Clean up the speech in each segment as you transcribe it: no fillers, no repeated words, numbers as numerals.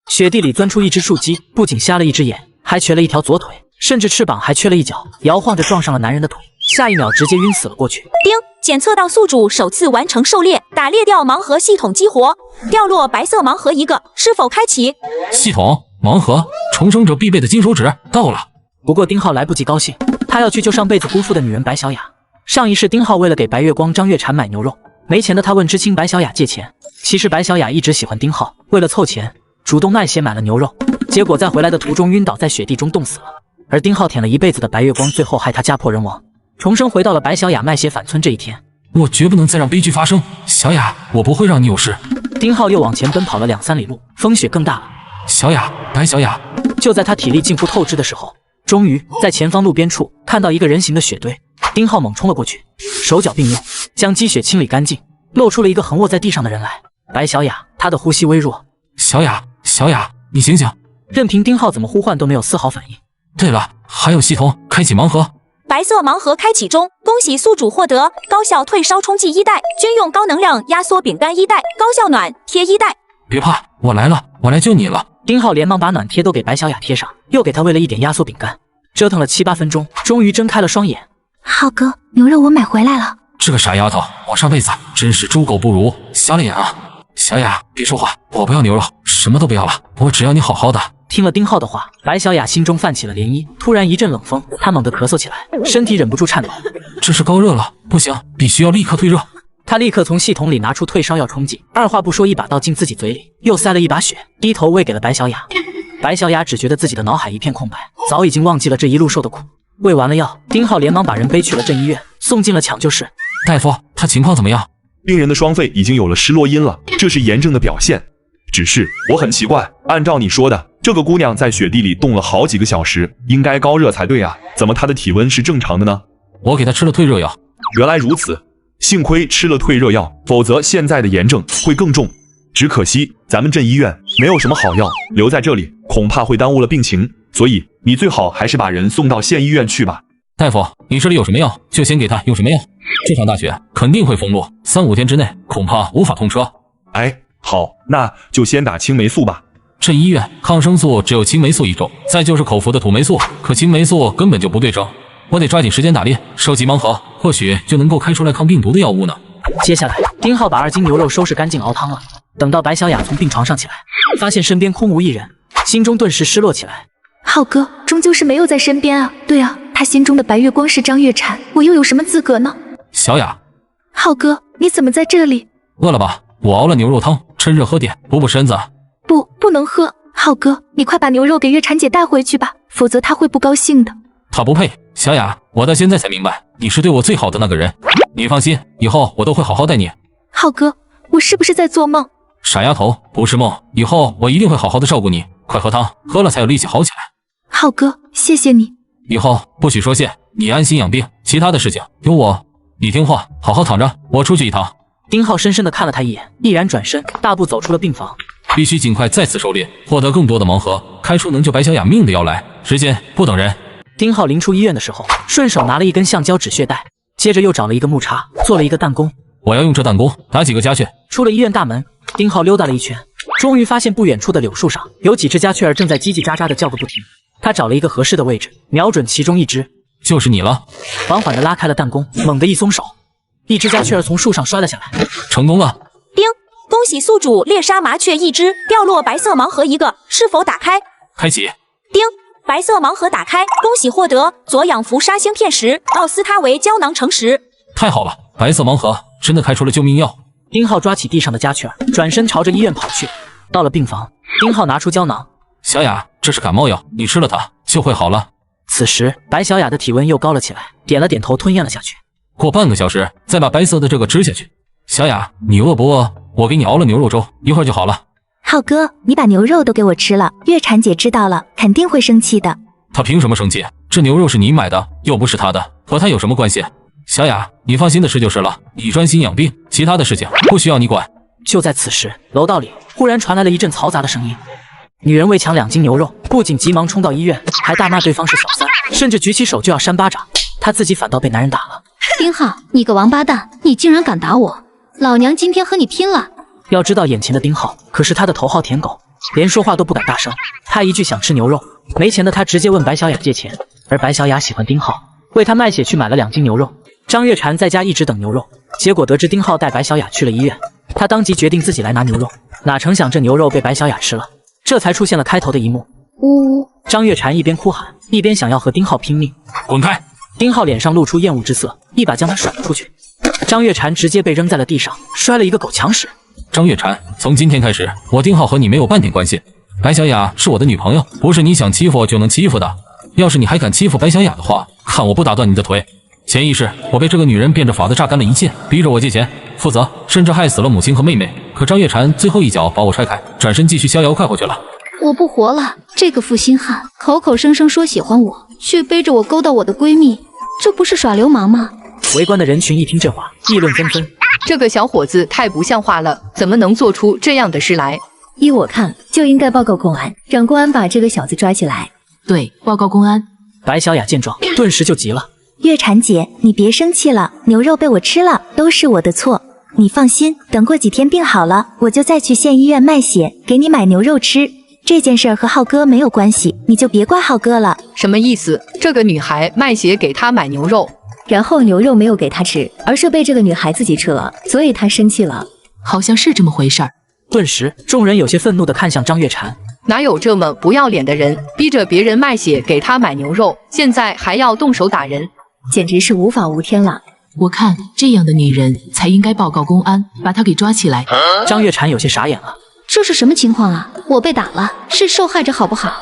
雪地里钻出一只树鸡，不仅瞎了一只眼，还瘸了一条左腿，甚至翅膀还缺了一角，摇晃着撞上了男人的腿，下一秒直接晕死了过去。丁，检测到宿主首次完成狩猎，打猎掉盲盒系统激活，掉落白色盲盒一个，是否开启？系统盲盒，重生者必备的金手指到了。不过丁浩来不及高兴，他要去救上辈子辜负的女人白小雅。上一世丁浩为了给白月光、张月婵买牛肉，没钱的他问知青白小雅借钱。其实白小雅一直喜欢丁浩，为了凑钱，主动卖血买了牛肉，结果在回来的途中晕倒在雪地中冻死了。而丁浩舔了一辈子的白月光，最后害他家破人亡，重生回到了白小雅卖血返村这一天。我绝不能再让悲剧发生，小雅，我不会让你有事。丁浩又往前奔跑了2、3里路，风雪更大了。小雅，白小雅。就在他体力近乎透支的时候，终于在前方路边处看到一个人形的雪堆。丁浩猛冲了过去，手脚并用，将积雪清理干净，露出了一个横卧在地上的人来。白小雅，她的呼吸微弱。小雅，小雅，你醒醒！任凭丁浩怎么呼唤都没有丝毫反应。对了，还有系统开启盲盒。白色盲盒开启中，恭喜宿主获得高效退烧冲剂1袋，军用高能量压缩饼干1袋，高效暖贴1袋。别怕，我来了，我来救你了。丁浩连忙把暖贴都给白小雅贴上，又给她喂了一点压缩饼干，折腾了7、8分钟，终于睁开了双眼。浩哥，牛肉我买回来了。这个傻丫头，我上辈子真是猪狗不如，瞎了眼啊！小雅，别说话，我不要牛肉，什么都不要了，我只要你好好的。听了丁浩的话，白小雅心中泛起了涟漪，突然一阵冷风，她猛地咳嗽起来，身体忍不住颤抖。这是高热了，不行，必须要立刻退热。她立刻从系统里拿出退烧药冲剂，二话不说一把倒进自己嘴里，又塞了一把血，低头喂给了白小雅。白小雅只觉得自己的脑海一片空白，早已经忘记了这一路受的苦。喂完了药，丁浩连忙把人背去了镇医院，送进了抢救室。大夫，他情况怎么样？病人的双肺已经有了失落音了，这是炎症的表现。只是我很奇怪，按照你说的，这个姑娘在雪地里冻了好几个小时，应该高热才对啊，怎么她的体温是正常的呢？我给她吃了退热药。原来如此，幸亏吃了退热药，否则现在的炎症会更重。只可惜咱们镇医院没有什么好药，留在这里恐怕会耽误了病情，所以你最好还是把人送到县医院去吧。大夫，你这里有什么药就先给他用什么药。这场大雪肯定会封路，3、5天之内恐怕无法通车。哎，好，那就先打青霉素吧。镇医院抗生素只有青霉素1种，再就是口服的土霉素，可青霉素根本就不对症。我得抓紧时间打猎，收集盲盒，或许就能够开出来抗病毒的药物呢。接下来，丁浩把2斤牛肉收拾干净熬汤了。等到白小雅从病床上起来，发现身边空无一人，心中顿时失落起来。浩哥终究是没有在身边啊。对啊，他心中的白月光是张月婵，我又有什么资格呢？小雅，浩哥，你怎么在这里？饿了吧？我熬了牛肉汤，趁热喝点，补补身子。不能喝。浩哥，你快把牛肉给月婵姐带回去吧，否则她会不高兴的。她不配。小雅，我到现在才明白，你是对我最好的那个人。你放心，以后我都会好好待你。浩哥，我是不是在做梦？傻丫头，不是梦，以后我一定会好好的照顾你。快喝汤，喝了才有力气好起来。浩哥，谢谢你。以后不许说谢，你安心养病，其他的事情有我。你听话，好好躺着，我出去一趟。丁浩深深地看了他一眼，毅然转身，大步走出了病房。必须尽快再次狩猎，获得更多的盲盒，开出能救白小雅命的药来。时间不等人。丁浩临出医院的时候，顺手拿了一根橡胶止血带，接着又找了一个木叉，做了一个弹弓。我要用这弹弓打几个鸦雀。出了医院大门，丁浩溜达了一圈，终于发现不远处的柳树上有几只鸦雀儿正在叽叽喳喳地叫个不停。他找了一个合适的位置，瞄准其中一只。就是你了。缓缓地拉开了弹弓，猛地一松手，一只鸦雀儿从树上摔了下来。成功了。丁，恭喜宿主猎杀麻雀1只，掉落白色盲盒1个，是否打开？开启。丁，白色盲盒打开，恭喜获得左氧氟沙星片石、奥司他韦胶囊成石。太好了，白色盲盒真的开出了救命药。丁浩抓起地上的鸦雀儿，转身朝着医院跑去。到了病房，丁浩拿出胶囊。小雅，这是感冒药，你吃了它就会好了。此时白小雅的体温又高了起来，点了点头，吞咽了下去。过半个小时再把白色的这个吃下去。小雅，你饿不饿？我给你熬了牛肉粥，一会儿就好了。浩哥，你把牛肉都给我吃了，月婵姐知道了肯定会生气的。她凭什么生气？这牛肉是你买的，又不是她的，和她有什么关系？小雅，你放心的事就是了，你专心养病，其他的事情不需要你管。就在此时，楼道里忽然传来了一阵嘈杂的声音。女人为抢2斤牛肉，不仅急忙冲到医院，还大骂对方是小三，甚至举起手就要扇巴掌，她自己反倒被男人打了。丁浩，你个王八蛋，你竟然敢打我！老娘今天和你拼了！要知道眼前的丁浩可是他的头号舔狗，连说话都不敢大声。他一句想吃牛肉，没钱的他直接问白小雅借钱，而白小雅喜欢丁浩，为他卖血去买了2斤牛肉。张月婵在家一直等牛肉，结果得知丁浩带白小雅去了医院，他当即决定自己来拿牛肉，哪成想这牛肉被白小雅吃了，这才出现了开头的一幕。呜！张月婵一边哭喊，一边想要和丁浩拼命。滚开！丁浩脸上露出厌恶之色，一把将他甩了出去。张月婵直接被扔在了地上，摔了一个狗抢屎。张月婵，从今天开始，我丁浩和你没有半点关系。白小雅是我的女朋友，不是你想欺负就能欺负的。要是你还敢欺负白小雅的话，看我不打断你的腿！前一世，我被这个女人变着法子榨干了一切，逼着我借钱，负责，甚至害死了母亲和妹妹。可张月婵最后一脚把我踹开，转身继续逍遥快活去了。我不活了！这个负心汉，口口声声说喜欢我，却背着我勾搭我的闺蜜，这不是耍流氓吗？围观的人群一听这话，议论纷纷。这个小伙子太不像话了，怎么能做出这样的事来？依我看，就应该报告公安，让公安把这个小子抓起来。对，报告公安。白小雅见状，顿时就急了。月婵姐，你别生气了，牛肉被我吃了，都是我的错。你放心，等过几天病好了，我就再去县医院卖血，给你买牛肉吃。这件事和浩哥没有关系，你就别怪浩哥了。什么意思？这个女孩卖血给他买牛肉，然后牛肉没有给他吃，而是被这个女孩自己吃了，所以他生气了。好像是这么回事儿。顿时，众人有些愤怒地看向张月婵。哪有这么不要脸的人，逼着别人卖血给他买牛肉，现在还要动手打人，简直是无法无天了。我看这样的女人才应该报告公安，把她给抓起来。张月婵有些傻眼了，这是什么情况啊？我被打了，是受害者好不好？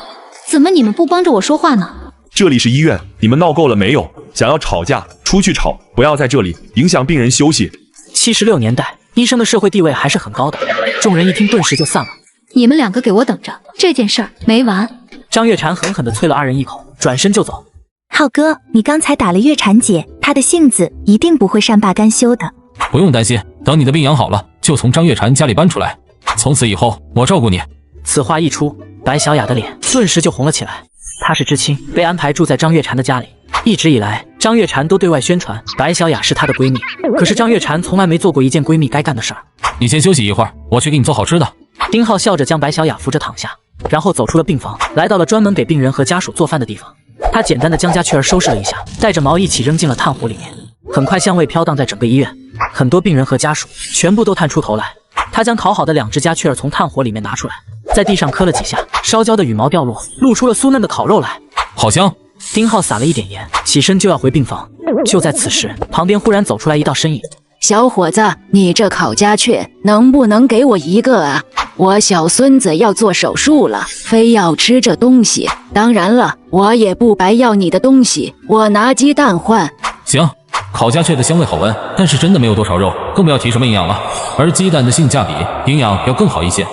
怎么你们不帮着我说话呢？这里是医院，你们闹够了没有？想要吵架，出去吵，不要在这里影响病人休息。76年代，医生的社会地位还是很高的。众人一听，顿时就散了。你们2个给我等着，这件事儿没完。张月婵狠狠地啐了2人一口，转身就走。浩哥，你刚才打了月婵姐，她的性子一定不会善罢甘休的。不用担心，等你的病养好了，就从张月婵家里搬出来，从此以后我照顾你。此话一出，白小雅的脸顿时就红了起来。她是知青，被安排住在张月婵的家里。一直以来，张月婵都对外宣传白小雅是她的闺蜜，可是张月婵从来没做过一件闺蜜该干的事儿。你先休息一会儿，我去给你做好吃的。丁浩笑着将白小雅扶着躺下，然后走出了病房，来到了专门给病人和家属做饭的地方。他简单的将家雀儿收拾了一下，带着毛一起扔进了炭火里面。很快香味飘荡在整个医院，很多病人和家属全部都探出头来。他将烤好的2只家雀儿从炭火里面拿出来，在地上磕了几下，烧焦的羽毛掉落，露出了酥嫩的烤肉来，好香。丁浩撒了一点盐，起身就要回病房。就在此时，旁边忽然走出来一道身影。小伙子，你这烤家雀能不能给我一个啊？我小孙子要做手术了，非要吃这东西。当然了，我也不白要你的东西，我拿鸡蛋换。行，烤家雀的香味好闻，但是真的没有多少肉，更不要提什么营养了。而鸡蛋的性价比、营养要更好一些。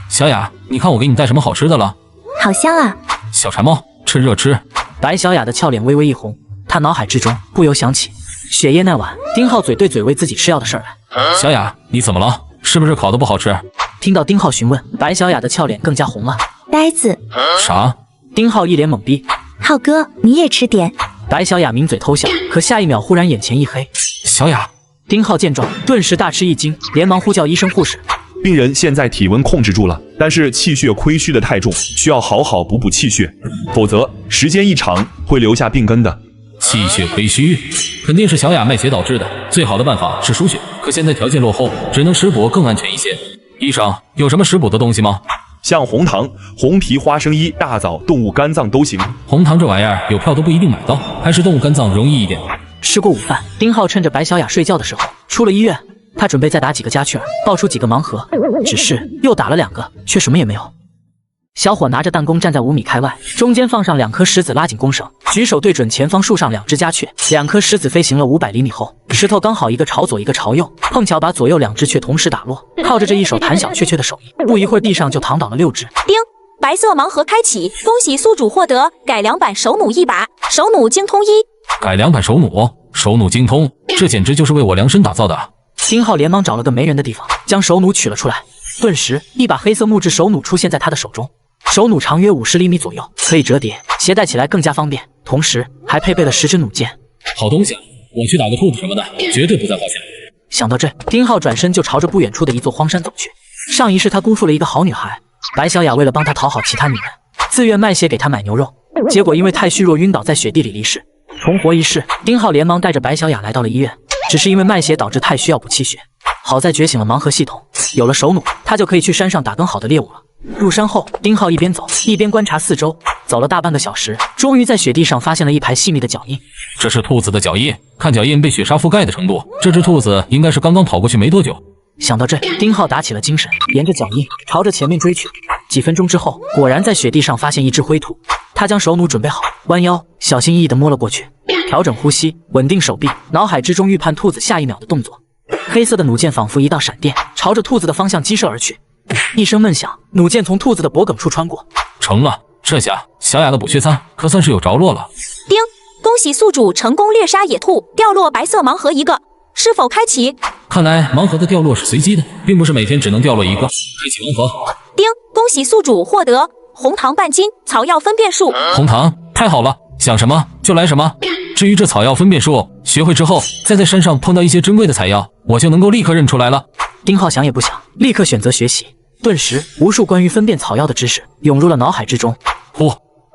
小雅，你看我给你带什么好吃的了？好香啊！小馋猫，趁热吃。白小雅的俏脸微微一红，她脑海之中不由想起雪夜那晚丁浩嘴对嘴喂自己吃药的事儿来。小雅，你怎么了？是不是烤的不好吃？听到丁浩询问，白小雅的俏脸更加红了。呆子！啥？丁浩一脸懵逼。浩哥，你也吃点。白小雅抿嘴偷笑，可下一秒忽然眼前一黑。小雅！丁浩见状，顿时大吃一惊，连忙呼叫医生护士。病人现在体温控制住了，但是气血亏虚的太重，需要好好补气血，否则时间一长会留下病根的。气血亏虚，肯定是小雅卖血导致的。最好的办法是输血，可现在条件落后，只能食补更安全一些。医生，有什么食补的东西吗？像红糖、红皮、花生衣、大枣、动物肝脏都行。红糖这玩意儿有票都不一定买到，还是动物肝脏容易一点。吃过午饭，丁浩趁着白小雅睡觉的时候出了医院。他准备再打几个家雀儿，爆出几个盲盒，只是又打了2个，却什么也没有。小伙拿着弹弓站在5米开外，中间放上2颗石子，拉紧弓绳，举手对准前方树上2只家雀。2颗石子飞行了500厘米后，石头刚好一个朝左一个朝右，碰巧把左右2只雀同时打落。靠着这一手弹小雀雀的手艺，不一会儿地上就躺倒了6只。叮！白色盲盒开启，恭喜宿主获得改良版手弩1把，手弩精通1。改良版手弩，手弩精通，这简直就是为我量身打造的。丁浩连忙找了个没人的地方，将手弩取了出来。顿时，一把黑色木质手弩出现在他的手中。手弩长约50厘米左右，可以折叠，携带起来更加方便。同时，还配备了10支弩箭。好东西啊！我去打个兔子什么的，绝对不在话下。想到这，丁浩转身就朝着不远处的一座荒山走去。上一世他辜负了一个好女孩，白小雅为了帮他讨好其他女人，自愿卖血给他买牛肉，结果因为太虚弱晕倒在雪地里离世。重活一世，丁浩连忙带着白小雅来到了医院，只是因为卖血导致太虚要补气血。好在觉醒了盲盒系统，有了手弩，他就可以去山上打更好的猎物了。入山后，丁浩一边走一边观察四周，走了大半个小时，终于在雪地上发现了一排细密的脚印。这是兔子的脚印，看脚印被雪沙覆盖的程度，这只兔子应该是刚刚跑过去没多久。想到这，丁浩打起了精神，沿着脚印朝着前面追去。几分钟之后，果然在雪地上发现一只灰兔。他将手弩准备好，弯腰小心翼翼地摸了过去，调整呼吸，稳定手臂，脑海之中预判兔子下一秒的动作。黑色的弩箭仿佛一道闪电，朝着兔子的方向击射而去。一声闷响，弩箭从兔子的脖梗处穿过。成了，这下小雅的补血餐可算是有着落了。叮，恭喜宿主成功猎杀野兔，掉落白色盲盒一个，是否开启？看来盲盒的掉落是随机的，并不是每天只能掉落一个。开启盲盒。叮，恭喜宿主获得红糖半斤，草药分辨术。红糖，太好了，想什么就来什么。至于这草药分辨术，学会之后，再在山上碰到一些珍贵的采药，我就能够立刻认出来了。丁浩想也不想，立刻选择学习。顿时，无数关于分辨草药的知识涌入了脑海之中。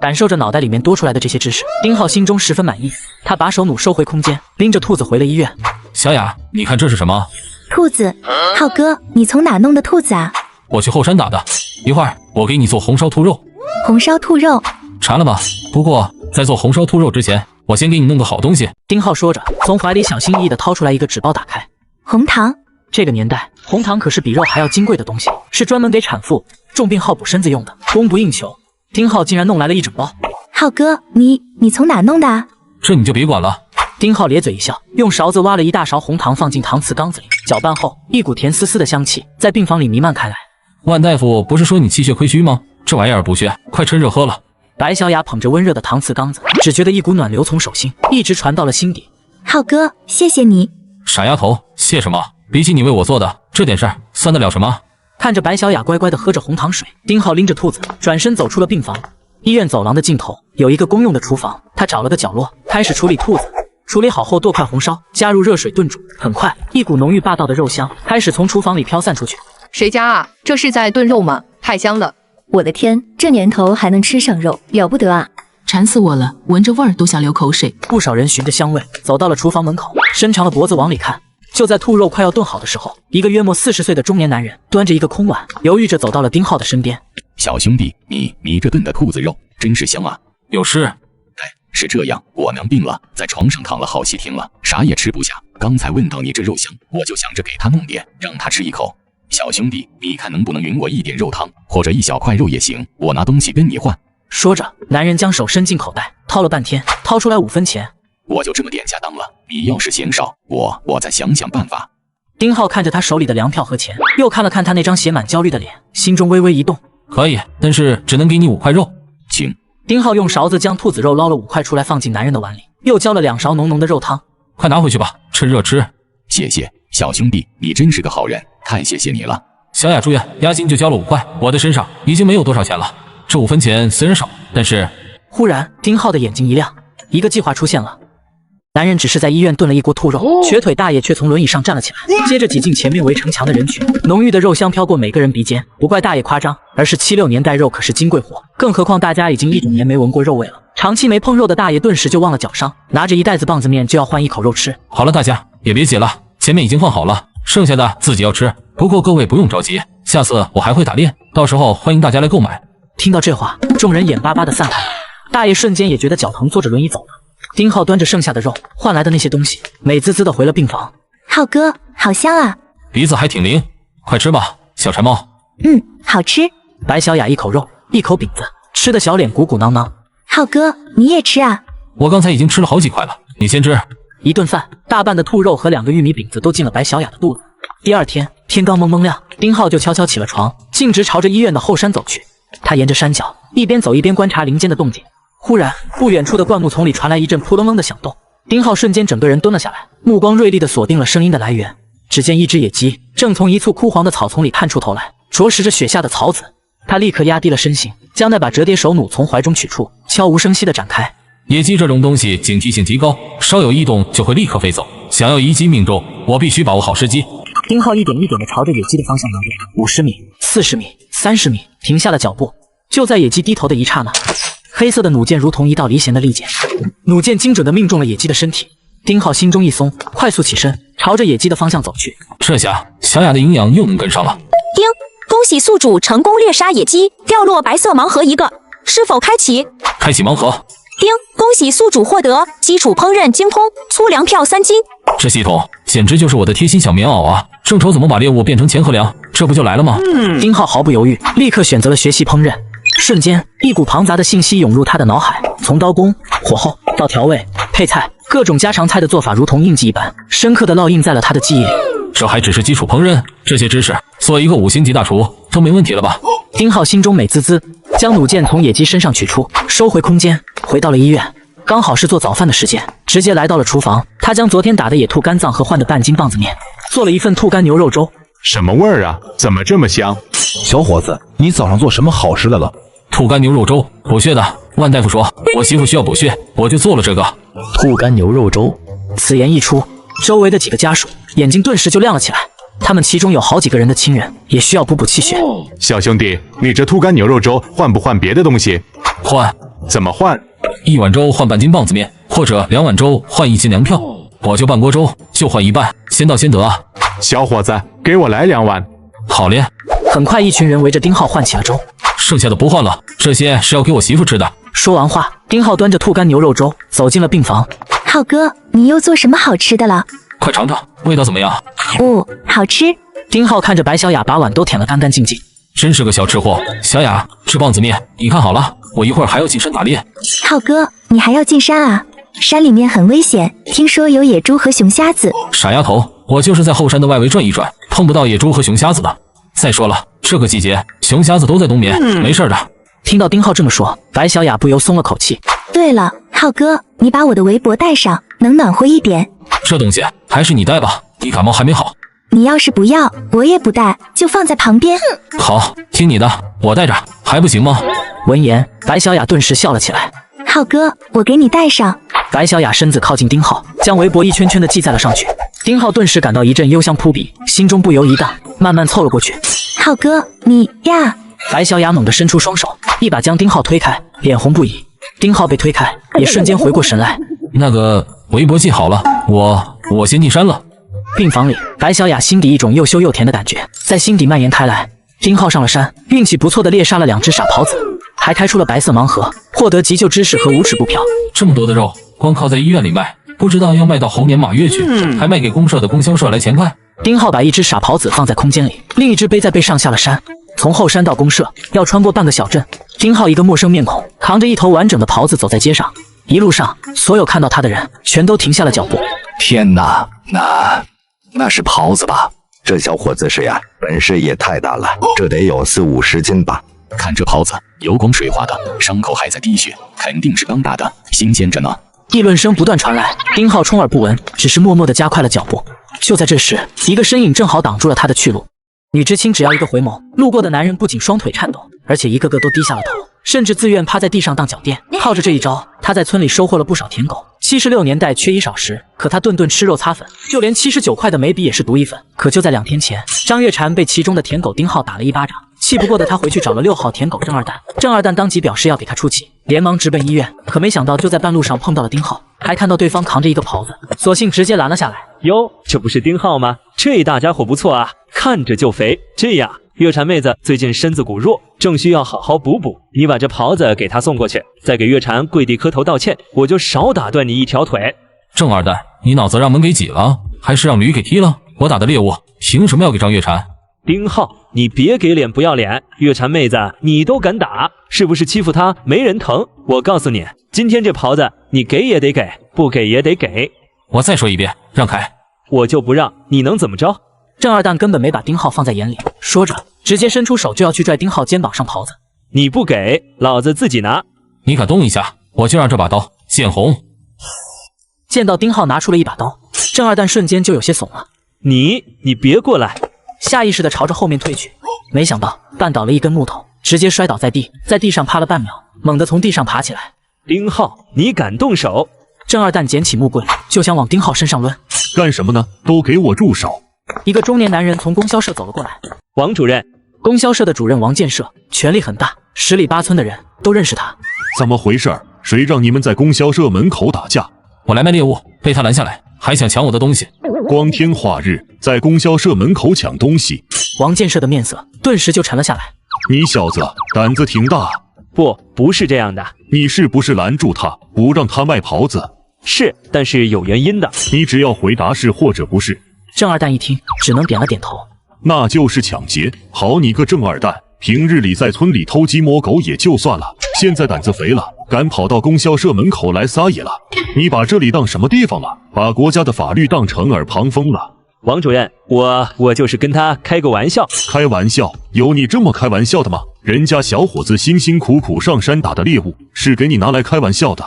感受着脑袋里面多出来的这些知识，丁浩心中十分满意。他把手弩收回空间，拎着兔子回了医院。小雅，你看这是什么？兔子。浩哥，你从哪弄的兔子啊？我去后山打的。一会儿我给你做红烧兔肉。红烧兔肉？馋了吧？不过在做红烧兔肉之前，我先给你弄个好东西。丁浩说着，从怀里小心翼翼地掏出来一个纸包，打开。红糖。这个年代，红糖可是比肉还要金贵的东西，是专门给产妇重病好补身子用的，供不应求。丁浩竟然弄来了一整包。浩哥，你从哪弄的啊？这你就别管了。丁浩咧嘴一笑，用勺子挖了一大勺红糖放进搪瓷缸子里，搅拌后，一股甜丝丝的香气在病房里弥漫开来。万大夫不是说你气血亏虚吗？这玩意儿补血，快趁热喝了。白小雅捧着温热的搪瓷缸子，只觉得一股暖流从手心一直传到了心底。浩哥，谢谢你。傻丫头，谢什么？比起你为我做的这点事儿，算得了什么？看着白小雅乖乖地喝着红糖水，丁浩拎着兔子转身走出了病房。医院走廊的尽头有一个公用的厨房，他找了个角落开始处理兔子。处理好后剁块红烧，加入热水炖煮。很快，一股浓郁霸道的肉香开始从厨房里飘散出去。谁家啊？这是在炖肉吗？太香了！我的天，这年头还能吃上肉，了不得啊！馋死我了，闻着味儿都想流口水。不少人循着香味走到了厨房门口，伸长了脖子往里看。就在兔肉快要炖好的时候，一个约莫40岁的中年男人端着一个空碗，犹豫着走到了丁浩的身边。小兄弟，你这炖的兔子肉真是香啊！有事？是这样，我娘病了，在床上躺了好些天了，啥也吃不下。刚才问到你这肉香，我就想着给她弄点，让她吃一口。小兄弟，你看能不能匀我一点肉汤，或者一小块肉也行，我拿东西跟你换。说着，男人将手伸进口袋，掏了半天，掏出来5分钱。我就这么点下当了，你要是嫌少，我再想想办法。丁浩看着他手里的粮票和钱，又看了看他那张写满焦虑的脸，心中微微一动。可以，但是只能给你5块肉，请。丁浩用勺子将兔子肉捞了5块出来，放进男人的碗里，又浇了2勺浓浓的肉汤。快拿回去吧，趁热吃。谢谢，小兄弟，你真是个好人，太谢谢你了。小雅住院，押金就交了5块，我的身上已经没有多少钱了。这5分钱虽然少，但是……忽然，丁浩的眼睛一亮，一个计划出现了。男人只是在医院炖了一锅兔肉，瘸腿大爷却从轮椅上站了起来，接着挤进前面围成墙的人群，浓郁的肉香飘过每个人鼻尖。不怪大爷夸张，而是7、6年代肉可是金贵货，更何况大家已经1整年没闻过肉味了。长期没碰肉的大爷顿时就忘了脚伤，拿着一袋子棒子面就要换一口肉吃。好了，大家也别急了，前面已经换好了，剩下的自己要吃。不过各位不用着急，下次我还会打猎，到时候欢迎大家来购买。听到这话，众人眼巴巴地散开了，大爷瞬间也觉得脚疼，坐着轮椅走了。丁浩端着剩下的肉换来的那些东西，美滋滋的回了病房。浩哥，好香啊！鼻子还挺灵，快吃吧，小柴猫。好吃。白小雅一口肉，一口饼子，吃的小脸鼓鼓囊囊。浩哥，你也吃啊？我刚才已经吃了好几块了，你先吃。一顿饭，大半的兔肉和2个玉米饼子都进了白小雅的肚子。第二天，天刚蒙蒙亮，丁浩就悄悄起了床，径直朝着医院的后山走去。他沿着山脚一边走一边观察林间的动静。忽然，不远处的灌木丛里传来一阵扑棱棱的响动。丁浩瞬间整个人蹲了下来，目光锐利地锁定了声音的来源。只见一只野鸡正从一簇枯黄的草丛里探出头来，啄食着雪下的草籽。他立刻压低了身形，将那把折叠手弩从怀中取出，悄无声息地展开。野鸡这种东西警惕性极高，稍有异动就会立刻飞走。想要一击命中，我必须把握好时机。丁浩一点一点地朝着野鸡的方向瞄准，50米、40米、30米，停下了脚步。就在野鸡低头的一刹那，黑色的弩箭如同一道离弦的利箭，弩箭精准地命中了野鸡的身体。丁浩心中一松，快速起身，朝着野鸡的方向走去。这下小雅的营养又能跟上了。叮，恭喜宿主成功猎杀野鸡，掉落白色盲盒一个，是否开启？开启盲盒。叮，恭喜宿主获得基础烹饪精通，粗粮票3斤。这系统简直就是我的贴心小棉袄啊！正愁怎么把猎物变成钱和粮，这不就来了吗？丁浩毫不犹豫，立刻选择了学习烹饪。瞬间，一股庞杂的信息涌入他的脑海，从刀工、火候到调味、配菜，各种家常菜的做法如同印记一般，深刻地烙印在了他的记忆里。这还只是基础烹饪，这些知识做一个5星级大厨都没问题了吧？丁浩心中美滋滋，将弩箭从野鸡身上取出，收回空间，回到了医院。刚好是做早饭的时间，直接来到了厨房。他将昨天打的野兔肝脏和换的半斤棒子面，做了一份兔肝牛肉粥。什么味儿啊？怎么这么香？小伙子，你早上做什么好事来了？兔肝牛肉粥，补血的。万大夫说我媳妇需要补血，我就做了这个兔肝牛肉粥。此言一出，周围的几个家属眼睛顿时就亮了起来。他们其中有好几个人的亲人也需要补气血。小兄弟，你这兔肝牛肉粥换不换别的东西？换。怎么换？1碗粥换半斤棒子面，或者2碗粥换1斤粮票。我就半锅粥，就换一半，先到先得啊！小伙子，给我来2碗。好嘞。很快，一群人围着丁浩换起了粥，剩下的不换了，这些是要给我媳妇吃的。说完话，丁浩端着兔肝牛肉粥走进了病房。浩哥，你又做什么好吃的了？快尝尝，味道怎么样？好吃。丁浩看着白小雅把碗都舔了干干净净，真是个小吃货。小雅，吃棒子面，你看好了，我一会儿还要进山打猎。浩哥，你还要进山啊？山里面很危险，听说有野猪和熊瞎子。傻丫头，我就是在后山的外围转一转，碰不到野猪和熊瞎子的。再说了，这个季节熊瞎子都在冬眠，没事的。听到丁浩这么说，白小雅不由松了口气。对了，浩哥，你把我的围脖带上，能暖和一点。这东西还是你带吧，你感冒还没好。你要是不要，我也不带，就放在旁边。好，听你的，我带着，还不行吗？闻言，白小雅顿时笑了起来。浩哥，我给你带上。白小雅身子靠近丁浩，将围脖一圈圈的系在了上去。丁浩顿时感到一阵幽香扑鼻，心中不由一荡，慢慢凑了过去。浩哥，你呀！白小雅猛地伸出双手，一把将丁浩推开，脸红不已。丁浩被推开，也瞬间回过神来。那个围脖系好了，我先进山了。病房里，白小雅心底一种又羞又甜的感觉在心底蔓延开来。丁浩上了山，运气不错的猎杀了2只傻狍子，还开出了白色盲盒，获得急救知识和无耻不嫖。这么多的肉，光靠在医院里卖，不知道要卖到猴年马月去，还卖给公社的供销社来钱快。丁浩把一只傻狍子放在空间里，另一只背在背上下了山。从后山到公社要穿过半个小镇。丁浩一个陌生面孔，扛着一头完整的狍子走在街上。一路上，所有看到他的人全都停下了脚步。天哪，那是狍子吧？这小伙子是呀，本事也太大了，这得有40-50斤吧。看这狍子，油光水滑的，伤口还在滴血，肯定是刚打的，新鲜着呢。议论声不断传来，丁浩充耳不闻，只是默默地加快了脚步。就在这时，一个身影正好挡住了他的去路。女知青只要一个回眸，路过的男人不仅双腿颤抖，而且一个个都低下了头，甚至自愿趴在地上当脚垫。靠着这一招，他在村里收获了不少舔狗。76年代缺衣少食，可他顿顿吃肉擦粉，就连79块的眉笔也是毒一粉。可就在2天前，张月婵被其中的舔狗丁浩打了一巴掌，气不过的他回去找了6号舔狗郑二蛋。郑二蛋当即表示要给他出气，连忙直奔医院。可没想到就在半路上碰到了丁浩，还看到对方扛着一个狍子，索性直接拦了下来。哟，这不是丁浩吗？这大家伙不错啊，看着就肥。这样，月婵妹子最近身子骨弱，正需要好好补补。你把这狍子给她送过去，再给月婵跪地磕头道歉，我就少打断你一条腿。郑二蛋，你脑子让门给挤了，还是让驴给踢了？我打的猎物，凭什么要给张月婵？丁浩，你别给脸不要脸，月婵妹子你都敢打，是不是欺负她没人疼？我告诉你，今天这狍子你给也得给，不给也得给。我再说一遍，让开！我就不让，你能怎么着？郑二蛋根本没把丁浩放在眼里，说着直接伸出手就要去拽丁浩肩膀上狍子。你不给，老子自己拿。你敢动一下，我就让这把刀见红。见到丁浩拿出了一把刀，郑二蛋瞬间就有些怂了。你别过来！下意识地朝着后面退去，没想到绊倒了一根木头，直接摔倒在地，在地上趴了半秒，猛地从地上爬起来。丁浩，你敢动手？郑二蛋捡起木棍就想往丁浩身上抡。干什么呢？都给我住手！一个中年男人从供销社走了过来。王主任，供销社的主任王建设，权力很大，10里8村的人都认识他。怎么回事？谁让你们在供销社门口打架？我来卖猎物，被他拦下来，还想抢我的东西。光天化日，在供销社门口抢东西，王建设的面色顿时就沉了下来。你小子胆子挺大。不是这样的。你是不是拦住他，不让他卖袍子？是，但是有原因的。你只要回答是或者不是。郑二蛋一听，只能点了点头。那就是抢劫。好你个郑二蛋，平日里在村里偷鸡摸狗也就算了，现在胆子肥了，敢跑到供销社门口来撒野了。你把这里当什么地方了？把国家的法律当成耳旁风了。王主任，我就是跟他开个玩笑。开玩笑？有你这么开玩笑的吗？人家小伙子辛辛苦苦上山打的猎物，是给你拿来开玩笑的。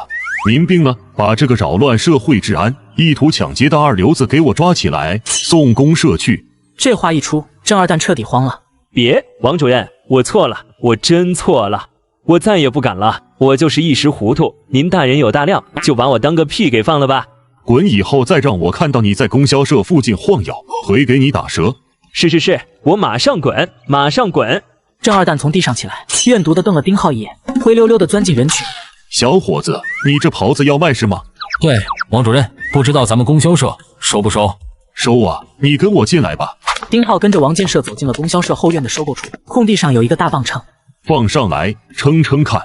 民兵呢？把这个扰乱社会治安、意图抢劫的二流子给我抓起来，送公社去。这话一出，郑二蛋彻底慌了。别，王主任，我错了，我真错了，我再也不敢了。我就是一时糊涂，您大人有大量，就把我当个屁给放了吧。滚！以后再让我看到你在供销社附近晃悠，腿给你打折。是，我马上滚，马上滚！郑二蛋从地上起来，怨毒地瞪了丁浩一眼，灰溜溜地钻进人群。小伙子，你这袍子要卖是吗？对，王主任，不知道咱们供销社收不收？收啊，你跟我进来吧。丁浩跟着王建设走进了供销社后院的收购处，空地上有一个大磅秤，放上来称称看。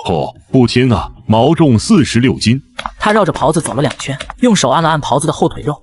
哦，不轻啊，毛重46斤。他绕着袍子走了2圈，用手按了按袍子的后腿肉。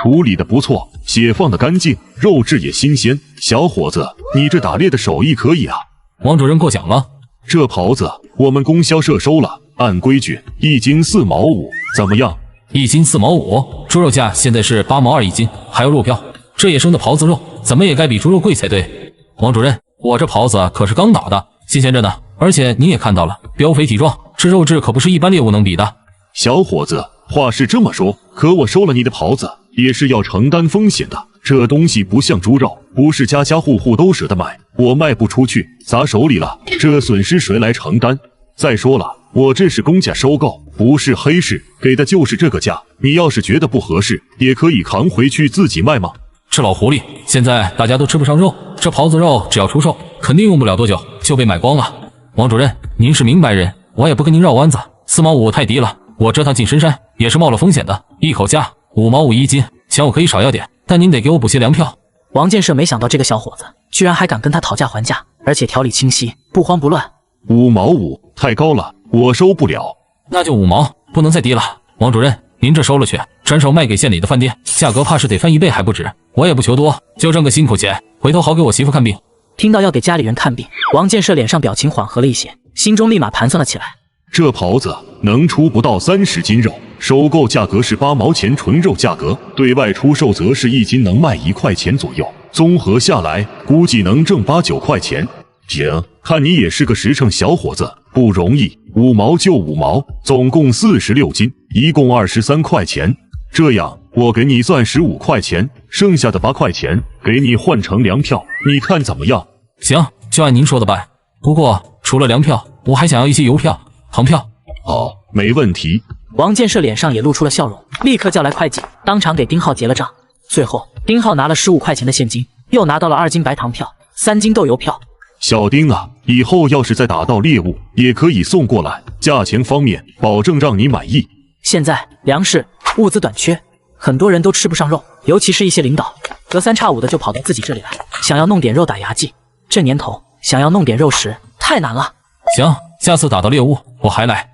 处理的不错，血放得干净，肉质也新鲜。小伙子，你这打猎的手艺可以啊。王主任过奖了。这袍子我们供销社收了，按规矩1斤4毛5，怎么样？1斤4毛5，猪肉价现在是8毛2一斤，还有肉票。这野生的狍子肉怎么也该比猪肉贵才对。王主任，我这狍子可是刚打的，新鲜着呢。而且你也看到了，膘肥体壮，这肉质可不是一般猎物能比的。小伙子，话是这么说，可我收了你的狍子，也是要承担风险的。这东西不像猪肉，不是家家户户都舍得买，我卖不出去，砸手里了，这损失谁来承担？再说了，我这是公价收购，不是黑市，给的就是这个价。你要是觉得不合适，也可以扛回去自己卖吗？这老狐狸，现在大家都吃不上肉，这狍子肉只要出售，肯定用不了多久就被买光了。王主任，您是明白人，我也不跟您绕弯子，4毛5太低了。我这趟进深山也是冒了风险的，一口价5毛5一斤，钱我可以少要点，但您得给我补些粮票。王建设没想到这个小伙子居然还敢跟他讨价还价，而且条理清晰，不慌不乱。5毛5太高了，我收不了。那就5毛，不能再低了。王主任，您这收了去，转手卖给县里的饭店，价格怕是得翻1倍还不止。我也不求多，就挣个辛苦钱，回头好给我媳妇看病。听到要给家里人看病，王建设脸上表情缓和了一些，心中立马盘算了起来。这狍子能出不到30斤肉，收购价格是8毛钱纯肉价格，对外出售则是1斤能卖1块钱左右，综合下来估计能挣8、9块钱。行，看你也是个实诚小伙子，不容易，5毛就5毛，总共46斤，一共23块钱。这样，我给你算15块钱，剩下的8块钱给你换成粮票，你看怎么样？行，就按您说的办。不过除了粮票，我还想要一些邮票、航票。好，没问题。王建设脸上也露出了笑容，立刻叫来会计，当场给丁浩结了账。最后，丁浩拿了15块钱的现金，又拿到了2斤白糖票、3斤豆油票。小丁啊，以后要是再打到猎物，也可以送过来，价钱方面保证让你满意。现在粮食物资短缺，很多人都吃不上肉，尤其是一些领导，隔3差5的就跑到自己这里来，想要弄点肉打牙祭。这年头想要弄点肉食太难了。行，下次打到猎物我还来。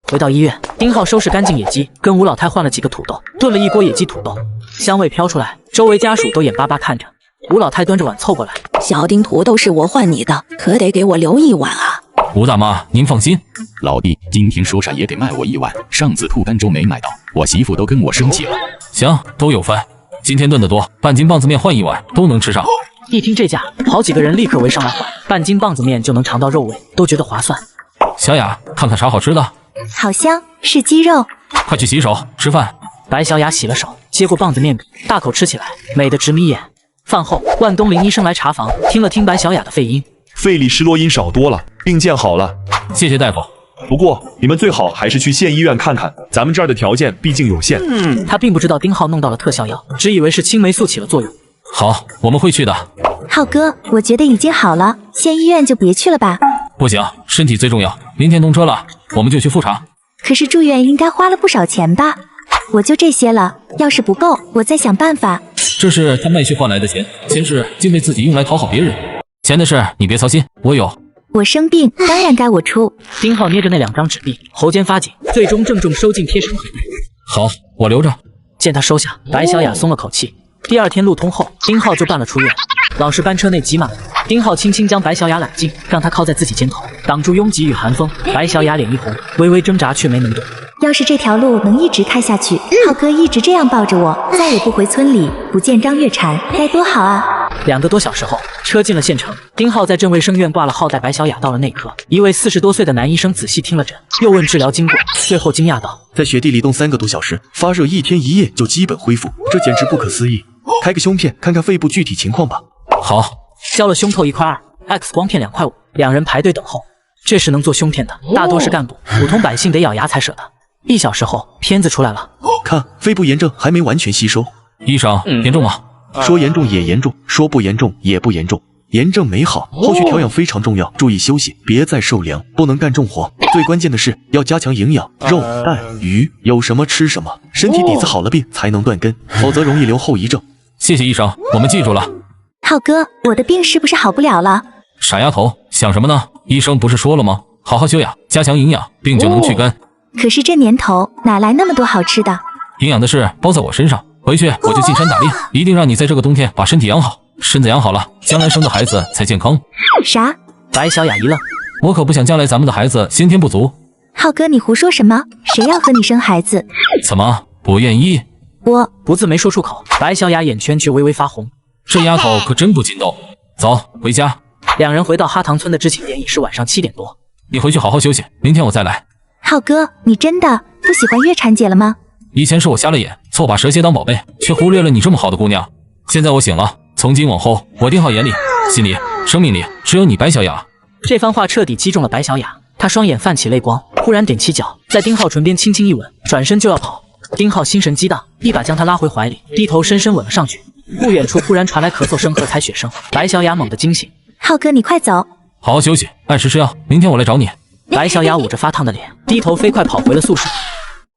回到医院，丁浩收拾干净野鸡，跟吴老太换了几个土豆，炖了一锅野鸡土豆，香味飘出来，周围家属都眼巴巴看着。吴老太端着碗凑过来，小丁土豆是我换你的，可得给我留1碗啊。吴大妈，您放心，老弟，今天说啥也得卖我1碗，上次兔肝粥没买到，我媳妇都跟我生气了。行，都有分，今天炖得多，半斤棒子面换1碗都能吃上。一听这价，好几个人立刻围上来换，半斤棒子面就能尝到肉味，都觉得划算。小雅，看看啥好吃的？好香，是鸡肉。快去洗手吃饭。白小雅洗了手，接过棒子面，大口吃起来，美得直眯眼。饭后，万东林医生来查房，听了听白小雅的肺音，肺里失落音少多了，病见好了。谢谢大夫。不过你们最好还是去县医院看看，咱们这儿的条件毕竟有限。他并不知道丁浩弄到了特效药，只以为是青霉素起了作用。好，我们会去的。浩哥，我觉得已经好了，县医院就别去了吧。不行，身体最重要。明天动车了，我们就去复查。可是住院应该花了不少钱吧？我就这些了，要是不够，我再想办法。这是他卖血换来的钱，钱是经费自己用来讨好别人。钱的事你别操心，我有。我生病，当然该我出。丁浩捏着那2张纸币，喉间发紧，最终郑重收进贴身口袋。好，我留着。见他收下，白小雅松了口气。第2天路通后，丁浩就办了出院。老式班车内挤满了，丁浩轻轻将白小雅揽进，让她靠在自己肩头，挡住拥挤与寒风。白小雅脸一红，微微挣扎却没能动。要是这条路能一直开下去，浩哥一直这样抱着我，再也不回村里，不见张月婵，该多好啊！2个多小时后，车进了县城。丁浩在镇卫生院挂了号，带白小雅到了内科。一位40多岁的男医生仔细听了诊，又问治疗经过，最后惊讶道：在雪地里冻3个多小时，发热1天1夜就基本恢复，这简直不可思议。开个胸片看看肺部具体情况吧。好，交了胸透1块2，X 光片2块5，两人排队等候。这时能做胸片的大多是干部，普通百姓得咬牙才舍得。1小时后，片子出来了，看肺部炎症还没完全吸收。医生，严重吗？说严重也严重，说不严重也不严重。炎症没好，后续调养非常重要，注意休息，别再受凉，不能干重活。最关键的是要加强营养，肉、蛋、鱼，有什么吃什么，身体底子好了病才能断根，否则容易留后遗症。谢谢医生，我们记住了。浩哥，我的病是不是好不了了？傻丫头，想什么呢？医生不是说了吗？好好休养，加强营养，病就能去根。可是这年头哪来那么多好吃的？营养的事包在我身上，回去我就进山打猎，一定让你在这个冬天把身体养好。身子养好了，将来生的孩子才健康。啥？白小雅一愣，我可不想将来咱们的孩子先天不足。浩哥，你胡说什么？谁要和你生孩子？怎么不愿意？我不字没说出口，白小雅眼圈却微微发红。这丫头可真不筋斗。走，回家。两人回到哈塘村的知青点已是晚上7点多。你回去好好休息，明天我再来。浩哥，你真的不喜欢月婵姐了吗？以前是我瞎了眼，错把蛇蝎当宝贝，却忽略了你这么好的姑娘。现在我醒了，从今往后，我丁浩眼里、心里、生命里只有你白小雅。这番话彻底击中了白小雅，她双眼泛起泪光，忽然踮起脚，在丁浩唇边轻轻一吻，转身就要跑。丁浩心神激荡，一把将她拉回怀里，低头深深吻了上去。不远处忽然传来咳嗽声和采血声，白小雅猛地惊醒。浩哥，你快走，好好休息，按时吃药，明天我来找你。白小雅捂着发烫的脸，低头飞快跑回了宿舍。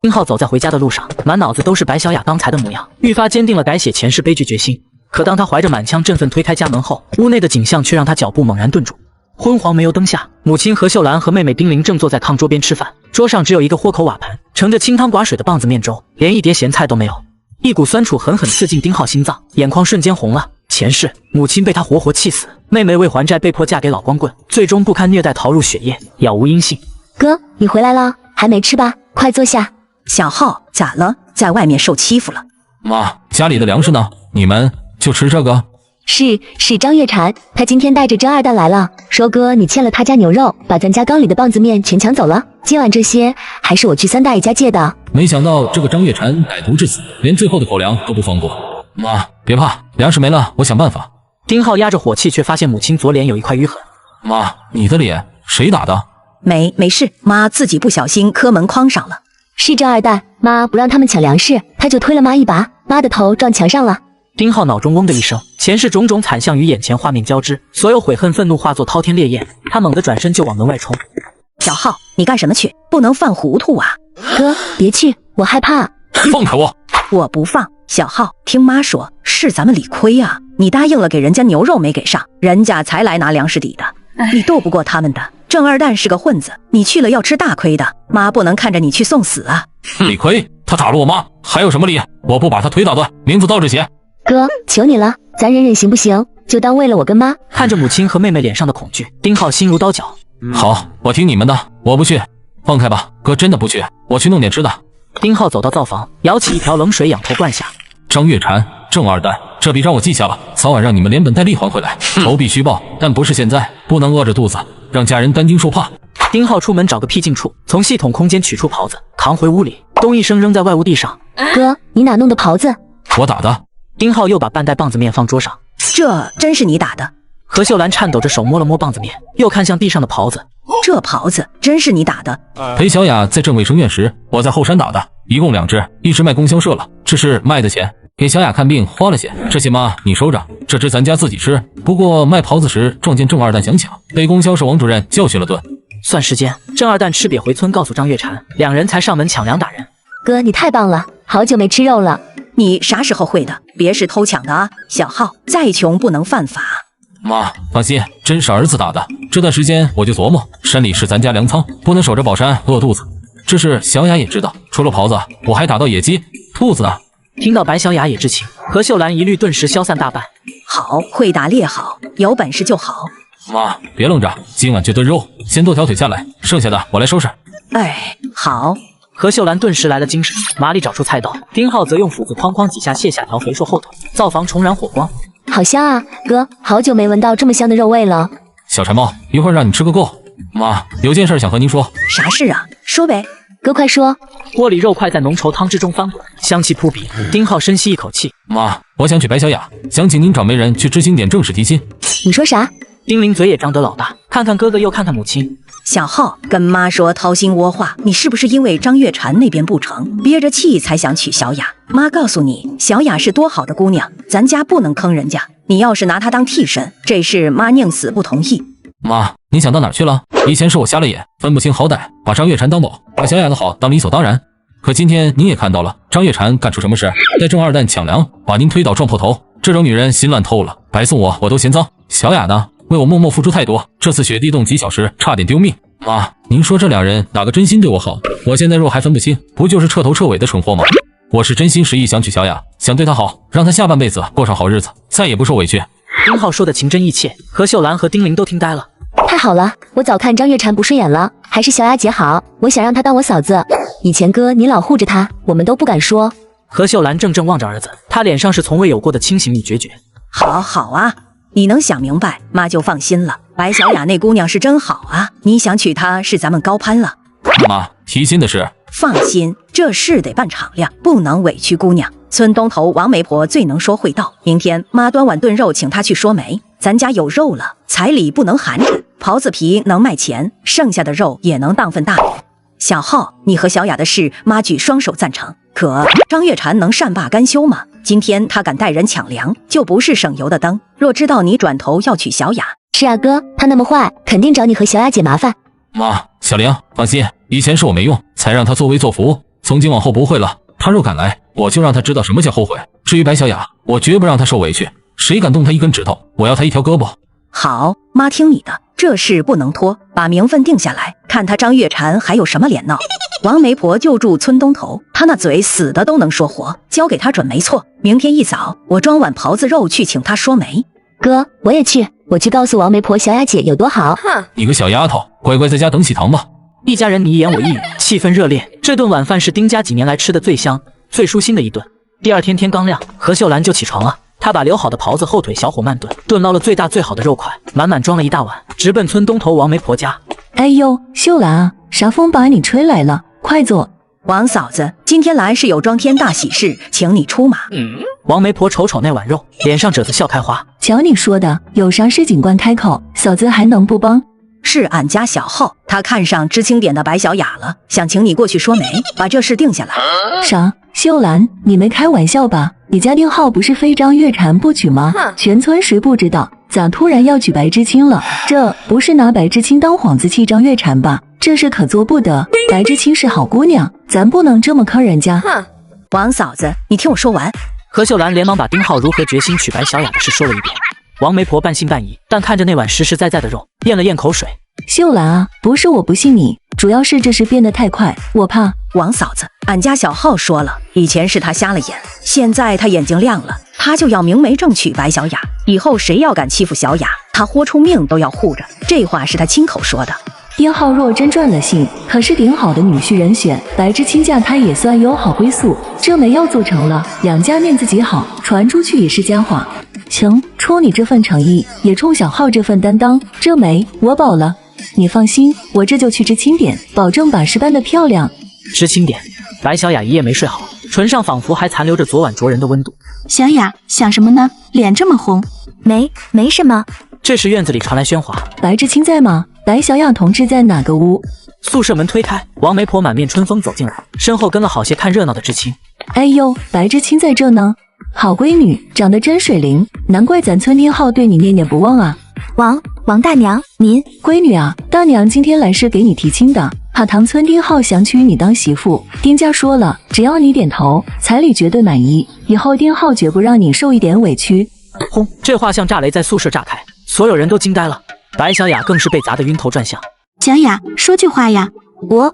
丁浩走在回家的路上，满脑子都是白小雅刚才的模样，愈发坚定了改写前世悲剧决心。可当他怀着满腔振奋推开家门后，屋内的景象却让他脚步猛然顿住。昏黄煤油灯下，母亲何秀兰和妹妹丁玲正坐在炕桌边吃饭，桌上只有一个豁口瓦盘，盛着清汤寡水的棒子面粥，连一碟咸菜都没有。一股酸楚狠狠刺进丁浩心脏，眼眶瞬间红了。前世母亲被他活活气死，妹妹为还债被迫嫁给老光棍，最终不堪虐待逃入血液，杳无音信。哥，你回来了，还没吃吧？快坐下。小浩，咋了？在外面受欺负了？妈，家里的粮食呢？你们就吃这个？是张月婵，她今天带着张二蛋来了，说哥你欠了他家牛肉，把咱家缸里的棒子面全抢走了。今晚这些还是我去三大爷家借的。没想到这个张月婵歹毒至死，连最后的口粮都不放过。妈，别怕，粮食没了，我想办法。丁浩压着火气，却发现母亲左脸有一块淤痕。妈，你的脸谁打的？没事，妈自己不小心磕门框上了。是张二蛋，妈不让他们抢粮食，他就推了妈一把，妈的头撞墙上了。丁浩脑中嗡的一声，前世种种惨象与眼前画面交织，所有悔恨愤怒化作滔天烈焰，他猛地转身就往门外冲。小浩，你干什么去？不能犯糊涂啊！哥，别去，我害怕。放开我！我不放。小浩，听妈说，是咱们理亏啊，你答应了给人家牛肉没给上，人家才来拿粮食抵的，你斗不过他们的。郑二蛋是个混子，你去了要吃大亏的，妈不能看着你去送死啊！理亏？他打了我妈，还有什么理？我不把他腿打断，名字倒着写。哥，求你了，咱忍忍行不行？就当为了我跟妈。看着母亲和妹妹脸上的恐惧，丁浩心如刀绞。好，我听你们的，我不去。放开吧，哥真的不去，我去弄点吃的。丁浩走到灶房，舀起一瓢冷水仰头灌下。张月婵，郑二蛋，这笔账我记下了，早晚让你们连本带利还回来，仇必须报，但不是现在，不能饿着肚子，让家人担惊受怕。丁浩出门找个僻静处，从系统空间取出袍子，扛回屋里，咚一声扔在外屋地上。哥，你哪弄的袍子？我打的。丁浩又把半袋棒子面放桌上，这真是你打的？何秀兰颤抖着手摸了摸棒子面，又看向地上的袍子，这袍子真是你打的？裴小雅在镇卫生院时，我在后山打的，一共2只，一只卖供销社了，这是卖的钱。给小雅看病花了些，这些嘛你收着，这只咱家自己吃。不过卖袍子时撞见郑二蛋想抢，被供销社王主任教训了顿。算时间，郑二蛋吃瘪回村告诉张月婵，两人才上门抢粮打人。哥，你太棒了，好久没吃肉了。你啥时候会的？别是偷抢的啊！小浩，再穷不能犯法。妈，放心，真是儿子打的。这段时间我就琢磨，山里是咱家粮仓，不能守着宝山饿肚子。这事小雅也知道，除了狍子，我还打到野鸡、兔子呢。听到白小雅也知情，何秀兰疑虑顿时消散大半。好，会打猎好，有本事就好。妈，别愣着，今晚就炖肉，先剁条腿下来，剩下的我来收拾。哎，好。何秀兰顿时来了精神，麻利找出菜刀，丁浩则用斧子哐哐几下卸下条肥硕后腿，灶房重燃火光。好香啊，哥，好久没闻到这么香的肉味了。小柴猫，一会儿让你吃个够。妈，有件事想和您说。啥事啊？说呗。哥快说。锅里肉块在浓稠汤之中翻滚，香气扑鼻。丁浩深吸一口气，妈，我想娶白小雅，想请您找媒人去知青点正式提亲。你说啥？丁玲嘴也张得老大，看看哥哥又看看母亲。小浩跟妈说掏心窝话，你是不是因为张月婵那边不成，憋着气才想娶小雅？妈告诉你，小雅是多好的姑娘，咱家不能坑人家。你要是拿她当替身，这事妈宁死不同意。妈，你想到哪儿去了？以前是我瞎了眼，分不清好歹，把张月婵当宝，把小雅的好当理所当然。可今天您也看到了，张月婵干出什么事？带郑二蛋抢粮，把您推倒撞破头。这种女人心烂透了，白送我都嫌脏。小雅呢？为我默默付出太多，这次雪地洞几小时差点丢命。妈，您说这两人哪个真心对我好？我现在肉还分不清，不就是彻头彻尾的蠢货吗？我是真心实意想娶小雅，想对她好，让她下半辈子过上好日子，再也不受委屈。丁浩说的情真意切，何秀兰和丁玲都听呆了。太好了，我早看张月婵不顺眼了，还是小雅姐好，我想让她当我嫂子。以前哥你老护着她，我们都不敢说。何秀兰怔怔望着儿子，她脸上是从未有过的清醒与决绝。好好啊，你能想明白，妈就放心了。白小雅那姑娘是真好啊，你想娶她是咱们高攀了。妈，提亲的事放心，这事得办敞亮，不能委屈姑娘。村东头王媒婆最能说会道，明天妈端碗炖肉请她去说媒，咱家有肉了，彩礼不能寒碜，狍子皮能卖钱，剩下的肉也能当份大礼。小浩，你和小雅的事，妈举双手赞成。可张月婵能善罢甘休吗？今天她敢带人抢粮，就不是省油的灯。若知道你转头要娶小雅，是啊哥，她那么坏，肯定找你和小雅姐麻烦。妈，小玲放心，以前是我没用，才让她作威作福，从今往后不会了。她若敢来，我就让她知道什么叫后悔。至于白小雅，我绝不让她受委屈，谁敢动她一根指头，我要她一条胳膊。好，妈听你的，这事不能拖，把名分定下来，看她张月婵还有什么脸闹。王媒婆就住村东头，她那嘴死的都能说活，交给她准没错。明天一早，我装碗狍子肉去请她说媒。哥，我也去，我去告诉王媒婆小雅姐有多好。你个小丫头，乖乖在家等喜糖吧。一家人你一言我一语，气氛热烈。这顿晚饭是丁家几年来吃的最香、最舒心的一顿。第二天天刚亮，何秀兰就起床了。她把留好的狍子后腿小火慢炖，炖捞了最大最好的肉块，满满装了一大碗，直奔村东头王媒婆家。哎呦，秀兰啊，啥风把你吹来了？快坐。王嫂子，今天来是有庄天大喜事，请你出马。王媒婆瞅瞅那碗肉，脸上褶子笑开花。瞧你说的，有啥事尽管开口，嫂子还能不帮？是俺家小浩，他看上知青点的白小雅了，想请你过去说媒，把这事定下来。啥？秀兰，你没开玩笑吧？你家丁浩不是非张月婵不娶吗？全村谁不知道？咋突然要娶白知青了？这不是拿白知青当幌子气张月婵吧？这事可做不得。白知青是好姑娘，咱不能这么坑人家。王嫂子，你听我说完。何秀兰连忙把丁浩如何决心娶白小雅的事说了一遍。王媒婆半信半疑，但看着那碗实实在在的肉，咽了咽口水。秀兰啊，不是我不信你，主要是这事变得太快，我怕。王嫂子，俺家小浩说了，以前是他瞎了眼，现在他眼睛亮了，他就要明媒正娶白小雅，以后谁要敢欺负小雅，他豁出命都要护着。这话是他亲口说的。丁浩若真赚了性，可是顶好的女婿人选，白知青嫁他也算有好归宿。这媒要做成了，两家面子极好，传出去也是佳话。行，冲你这份诚意，也冲小浩这份担当，这媒我保了。你放心，我这就去知青点，保证把事办得漂亮。知青点，白小雅一夜没睡好，唇上仿佛还残留着昨晚灼人的温度。小雅，想什么呢？脸这么红。没什么。这时院子里传来喧哗，白知青在吗？白小雅同志在哪个屋？宿舍门推开，王媒婆满面春风走进来，身后跟了好些看热闹的知青。哎呦，白知青在这呢。好闺女，长得真水灵，难怪咱村丁浩对你念念不忘啊。王大娘，您闺女啊，大娘今天来是给你提亲的，怕唐村丁浩想娶你当媳妇，丁家说了，只要你点头，彩礼绝对满意，以后丁浩绝不让你受一点委屈。轰！这话像炸雷在宿舍炸开，所有人都惊呆了，白小雅更是被砸得晕头转向。小雅，说句话呀！我……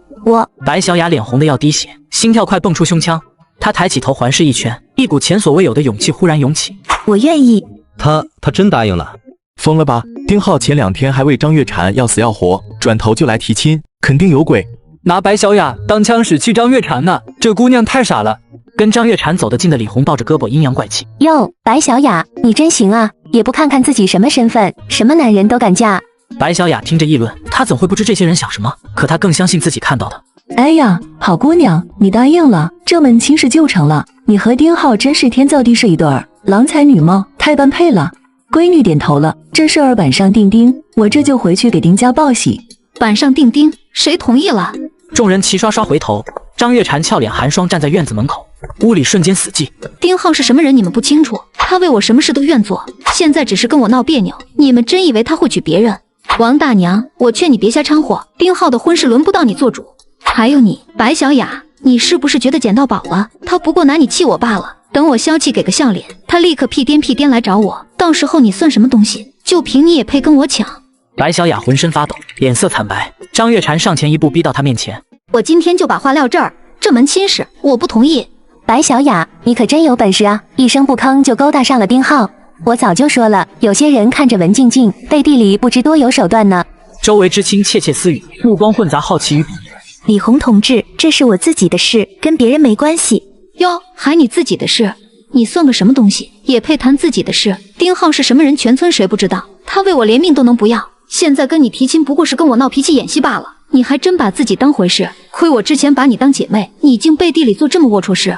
白小雅脸红的要滴血，心跳快蹦出胸腔。她抬起头环视一圈，一股前所未有的勇气忽然涌起。我愿意。他真答应了？疯了吧？丁浩前2天还为张月婵要死要活，转头就来提亲，肯定有鬼。拿白小雅当枪使去张月婵呢，这姑娘太傻了。跟张月婵走得近的李红抱着胳膊阴阳怪气。哟，白小雅，你真行啊，也不看看自己什么身份，什么男人都敢嫁。白小雅听着议论，她怎会不知这些人想什么？可她更相信自己看到的。哎呀，好姑娘，你答应了，这门亲事就成了。你和丁浩真是天造地设一对儿，郎才女貌，太般配了。闺女点头了，这事儿板上钉钉，我这就回去给丁家报喜。板上钉钉，谁同意了？众人齐刷刷回头，张月婵俏脸寒霜站在院子门口，屋里瞬间死寂。丁浩是什么人你们不清楚，他为我什么事都愿做，现在只是跟我闹别扭，你们真以为他会娶别人？王大娘，我劝你别瞎掺和，丁浩的婚事轮不到你做主。还有你，白小雅，你是不是觉得捡到宝了？他不过拿你气我罢了。等我消气给个笑脸，他立刻屁颠来找我，到时候你算什么东西？就凭你也配跟我抢？白小雅浑身发抖，脸色惨白。张月婵上前一步逼到她面前，我今天就把话撂这儿，这门亲事我不同意。白小雅，你可真有本事啊，一声不吭就勾搭上了丁浩。我早就说了，有些人看着文静静，背地里不知多有手段呢。周围知青窃窃私语，目光混杂好奇与鄙夷。李红同志，这是我自己的事，跟别人没关系。哟，还你自己的事？你算个什么东西，也配谈自己的事？丁浩是什么人，全村谁不知道？他为我连命都能不要，现在跟你提亲不过是跟我闹脾气演戏罢了。你还真把自己当回事？亏我之前把你当姐妹，你竟背地里做这么龌龊事。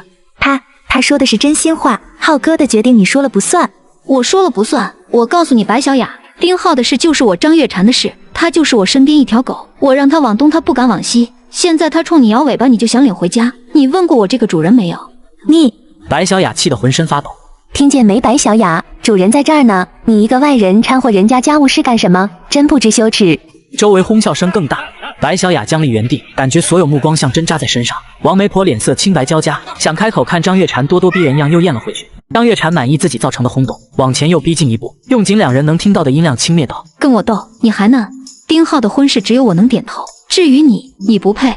他说的是真心话，浩哥的决定你说了不算。我说了不算。我告诉你白小雅，丁浩的事就是我张月婵的事，他就是我身边一条狗，我让他往东他不敢往西，现在他冲你摇尾巴你就想领回家，你问过我这个主人没有？白小雅气得浑身发抖。听见没？白小雅，主人在这儿呢，你一个外人掺和人家家务事干什么？真不知羞耻。周围哄笑声更大，白小雅僵立原地，感觉所有目光像针扎在身上。王媒婆脸色青白交加，想开口看张月婵咄咄逼人样，又咽了回去。张月婵满意自己造成的轰动，往前又逼近一步，用尽两人能听到的音量轻蔑道：跟我斗，你还嫩。丁浩的婚事只有我能点头，至于你，你不配。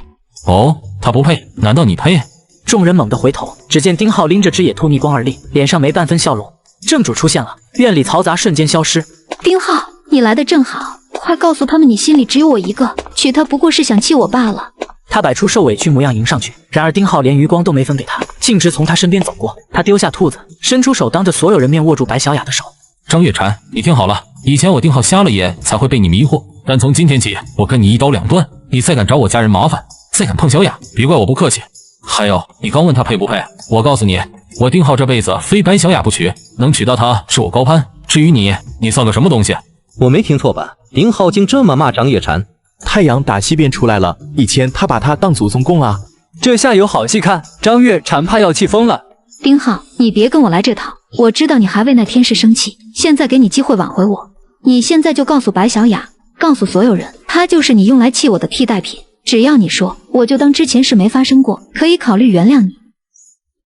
哦，他不配，难道你配？众人猛地回头，只见丁浩拎着只野兔逆光而立，脸上没半分笑容。正主出现了，院里嘈杂瞬间消失。丁浩，你来的正好，快告诉他们你心里只有我一个，娶她不过是想气我罢了。他摆出受委屈模样迎上去，然而丁浩连余光都没分给他，径直从他身边走过。他丢下兔子，伸出手当着所有人面握住白小雅的手。张月婵，你听好了，以前我丁浩瞎了眼才会被你迷惑，但从今天起，我跟你一刀两断。你再敢找我家人麻烦，再敢碰小雅，别怪我不客气。还有，你刚问他配不配，我告诉你，我丁浩这辈子非白小雅不娶，能娶到她是我高攀。至于你，你算个什么东西？我没听错吧？丁浩竟这么骂张月婵？太阳打西边出来了，以前他把她当祖宗供啊。这下有好戏看，张月婵怕要气疯了。丁浩，你别跟我来这套，我知道你还为那天使生气，现在给你机会挽回我。你现在就告诉白小雅，告诉所有人，她就是你用来气我的替代品。只要你说，我就当之前事没发生过，可以考虑原谅你。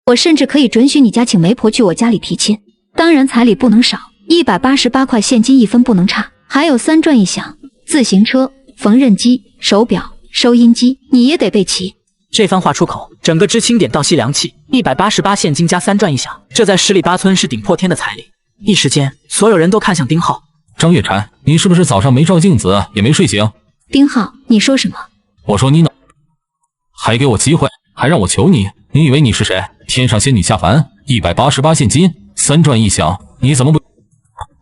我甚至可以准许你家请媒婆去我家里提亲，当然彩礼不能少，188块现金1分不能差，还有3转1响，自行车、缝纫机、手表、收音机，你也得备齐。这番话出口，整个知青点倒吸凉气。188现金加3转1响，这在十里八村是顶破天的彩礼。一时间，所有人都看向丁浩。张月婵，你是不是早上没照镜子，也没睡醒？丁浩，你说什么？我说你呢，还给我机会，还让我求你，你以为你是谁？天上仙女下凡？188现金，3转1响，你怎么不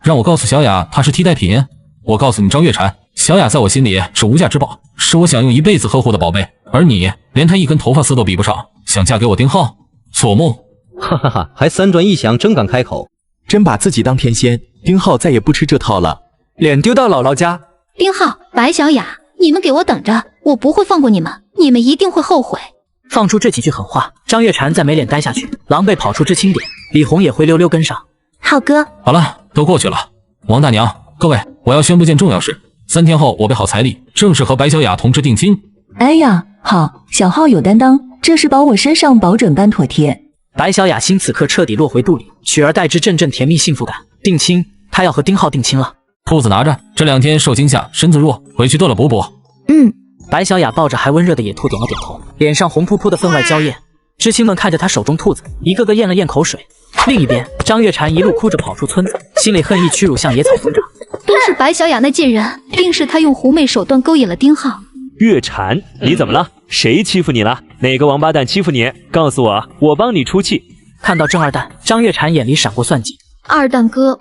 让我告诉小雅她是替代品？我告诉你张月婵，小雅在我心里是无价之宝，是我想用一辈子呵护的宝贝，而你连她一根头发丝都比不上，想嫁给我丁浩？做梦！哈哈哈，还3转1响，真敢开口，真把自己当天仙。丁浩再也不吃这套了，脸丢到姥姥家。丁浩，白小雅，你们给我等着，我不会放过你们，你们一定会后悔。放出这几句狠话，张月婵再没脸待下去，狼狈跑出知青点，李红也灰溜溜跟上。浩哥，好了，都过去了。王大娘，各位，我要宣布件重要事：3天后我备好彩礼，正式和白小雅同志定亲。哎呀，好，小浩有担当，这事包我身上保准般妥帖。白小雅心此刻彻底落回肚里，取而代之阵阵甜蜜幸福感。定亲，她要和丁浩定亲了。兔子拿着，这2天受惊吓，身子弱，回去多了补补。白小雅抱着还温热的野兔点了点头，脸上红扑扑的分外娇艳。知青们看着她手中兔子，一个个咽了咽口水。另一边，张月婵一路哭着跑出村子，心里恨意屈辱向野草疯长。都是白小雅那贱人，定是她用狐媚手段勾引了丁浩。月婵，你怎么了？谁欺负你了？哪个王八蛋欺负你？告诉我，我帮你出气。看到郑二蛋，张月婵眼里闪过算计。二蛋哥，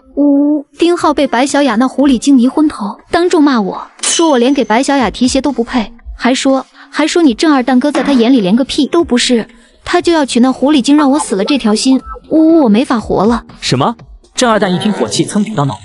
丁浩被白小雅那狐狸精迷昏头，当众骂我，说我连给白小雅提鞋都不配，还说你郑二蛋哥在他眼里连个屁都不是，他就要娶那狐狸精，让我死了这条心。我没法活了。什么？郑二蛋一听，火气蹭顶到脑门。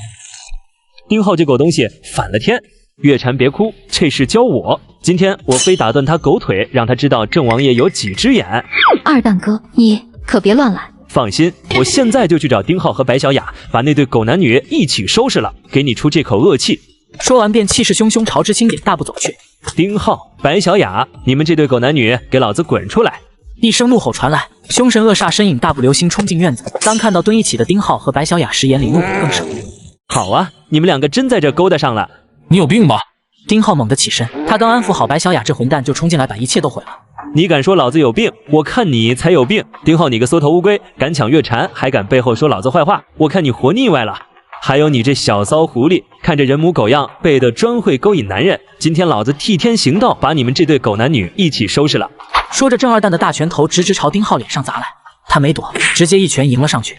丁浩这狗东西反了天！月婵别哭，这事交我。今天我非打断他狗腿，让他知道郑王爷有几只眼。二蛋哥，你可别乱来。放心，我现在就去找丁浩和白小雅，把那对狗男女一起收拾了，给你出这口恶气。说完便气势汹汹朝知青点大步走去。丁浩、白小雅，你们这对狗男女，给老子滚出来！一声怒吼传来，凶神恶煞身影大步流星冲进院子。当看到蹲一起的丁浩和白小雅时，眼里怒火更盛。好啊，你们2个真在这勾搭上了。你有病吧？丁浩猛地起身，他刚安抚好白小雅，这混蛋就冲进来，把一切都毁了。你敢说老子有病？我看你才有病！丁浩，你个缩头乌龟，敢抢月婵，还敢背后说老子坏话，我看你活腻歪了。还有你这小骚狐狸，看着人模狗样，背的专会勾引男人。今天老子替天行道，把你们这对狗男女一起收拾了。说着，郑二蛋的大拳头直直朝丁浩脸上砸来，他没躲，直接一拳迎了上去。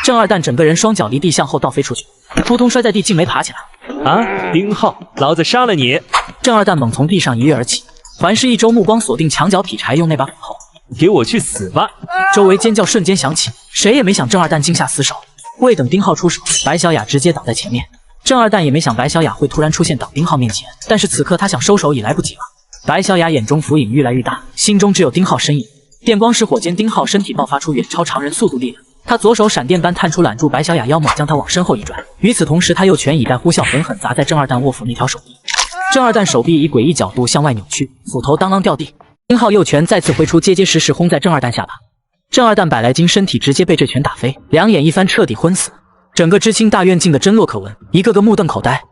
郑二蛋整个人双脚离地向后倒飞出去，扑通摔在地，竟没爬起来。啊，丁浩，老子杀了你！郑二蛋猛从地上一跃而起，环视一周，目光锁定墙角劈柴用那把斧头。给我去死吧！周围尖叫瞬间响起，谁也没想郑二蛋惊下死手。未等丁浩出手，白小雅直接挡在前面。郑二蛋也没想白小雅会突然出现挡丁浩面前，但是此刻他想收手已来不及了。白小雅眼中浮影愈来愈大，心中只有丁浩身影。电光石火间，丁浩身体爆发出远超常人速度力量，他左手闪电般探出揽住白小雅腰猛将她往身后一拽。与此同时，他右拳以带呼啸狠狠砸在郑二蛋卧斧那条手臂。郑二蛋手臂以诡异角度向外扭曲，斧头当啷掉地。丁浩右拳再次挥出，结结实实轰在郑二蛋下巴。郑二蛋百来斤身体直接被这拳打飞，两眼一翻，彻底昏死。整个知青大院静得真落可闻，一个个目瞪口呆。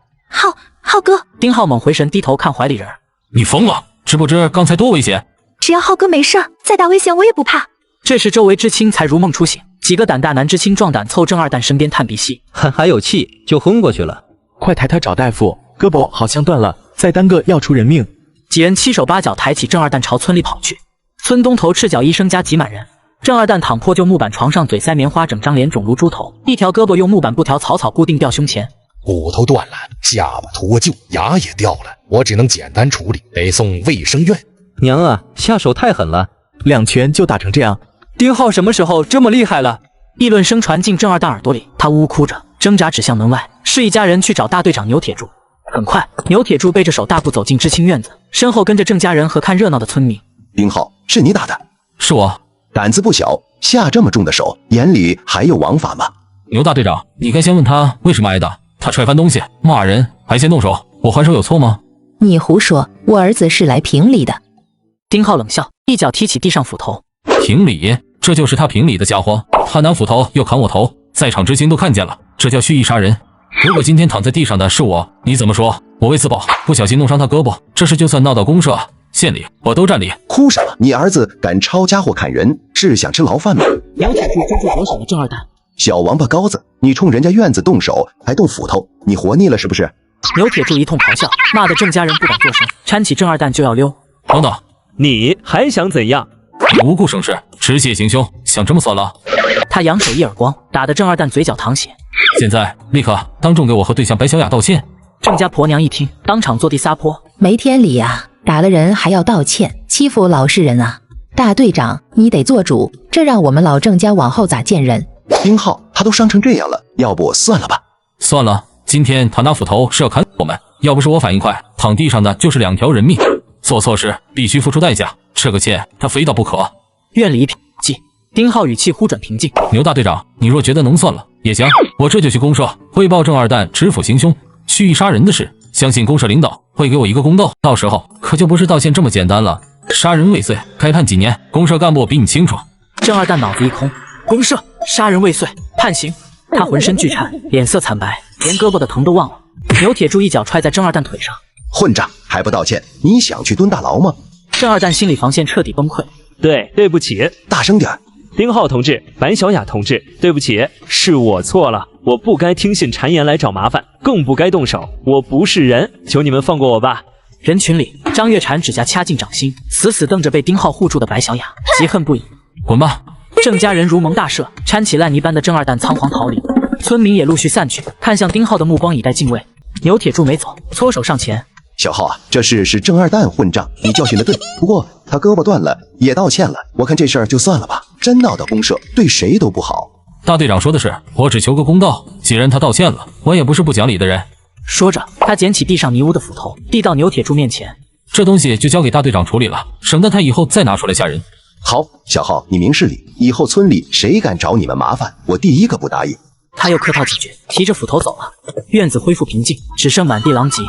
浩哥！丁浩猛回神，低头看怀里人。你疯了？知不知刚才多危险？只要浩哥没事，再大危险我也不怕。这时周围知青才如梦初醒，几个胆大男知青壮胆凑郑二蛋身边探鼻息，还有气就昏过去了。快抬他找大夫，胳膊好像断了，再耽搁要出人命。几人七手八脚抬起郑二蛋朝村里跑去。村东头赤脚医生家挤满人。郑二蛋躺破旧木板床上，嘴塞棉花，整张脸肿如猪头，一条胳膊用木板布条草草固定吊胸前。骨头断了，下巴脱臼，牙也掉了，我只能简单处理，得送卫生院。娘啊，下手太狠了，2拳就打成这样。丁浩什么时候这么厉害了？议论声传进郑二蛋耳朵里，他呜呜哭着，挣扎指向门外，示意家人去找大队长牛铁柱。很快，牛铁柱背着手大步走进知青院子，身后跟着郑家人和看热闹的村民。丁浩，是你打的？是我。胆子不小，下这么重的手，眼里还有王法吗？牛大队长，你该先问他为什么挨打。他踹翻东西，骂人，还先动手，我还手有错吗？你胡说，我儿子是来评理的。丁浩冷笑，一脚踢起地上斧头。评理？这就是他评理的家伙。他拿斧头又砍我头，在场知青都看见了，这叫蓄意杀人。如果今天躺在地上的是我，你怎么说？我为自保，不小心弄伤他胳膊，这事就算闹到公社、县里，我都占理。哭什么？你儿子敢抄家伙砍人，是想吃牢饭吗？牛铁柱抓住左手的郑二蛋。小王八羔子，你冲人家院子动手，还动斧头，你活腻了是不是？牛铁柱一通咆哮，骂得郑家人不敢作声，搀起郑二蛋就要溜。等等，你还想怎样？你无故生事，持械行凶，想这么算了？他扬手一耳光，打得郑二蛋嘴角淌血。现在立刻当众给我和对象白小雅道歉。郑家婆娘一听，当场坐地撒泼。没天理啊！打了人还要道歉，欺负老实人啊！大队长，你得做主，这让我们老郑家往后咋见人？丁浩，他都伤成这样了，要不算了吧？算了，今天他拿斧头是要砍我们，要不是我反应快，躺地上的就是2条人命。做错事必须付出代价，这个妾他非到不可。院里一片寂，丁浩语气忽转平静。牛大队长，你若觉得能算了也行，我这就去公社汇报郑二蛋知府行凶、蓄意杀人的事，相信公社领导会给我一个公道，到时候可就不是道歉这么简单了。杀人未遂，该判几年？公社干部比你清楚。郑二蛋脑子一空，公社杀人未遂，判刑。他浑身剧颤，脸色惨白，连胳膊的疼都忘了。牛铁柱一脚踹在郑二蛋腿上，混账，还不道歉？你想去蹲大牢吗？郑二蛋心理防线彻底崩溃。对不起，大声点。丁浩同志，白小雅同志，对不起，是我错了，我不该听信谗言来找麻烦，更不该动手，我不是人，求你们放过我吧。人群里，张月婵指甲掐进掌心，死死瞪着被丁浩护住的白小雅，嫉恨不已。滚吧！郑家人如蒙大赦，搀起烂泥般的郑二蛋仓皇逃离。村民也陆续散去，看向丁浩的目光以待敬畏。牛铁柱没走，搓手上前。小浩啊，这事是郑二蛋混账，你教训的对，不过他胳膊断了，也道歉了，我看这事儿就算了吧，真闹到公社，对谁都不好。大队长说的是，我只求个公道，既然他道歉了，我也不是不讲理的人。说着，他捡起地上泥污的斧头，递到牛铁柱面前。这东西就交给大队长处理了，省得他以后再拿出来吓人。好，小浩，你明事理，以后村里谁敢找你们麻烦，我第一个不答应。他又客套几句，提着斧头走了。院子恢复平静，只剩满地狼藉。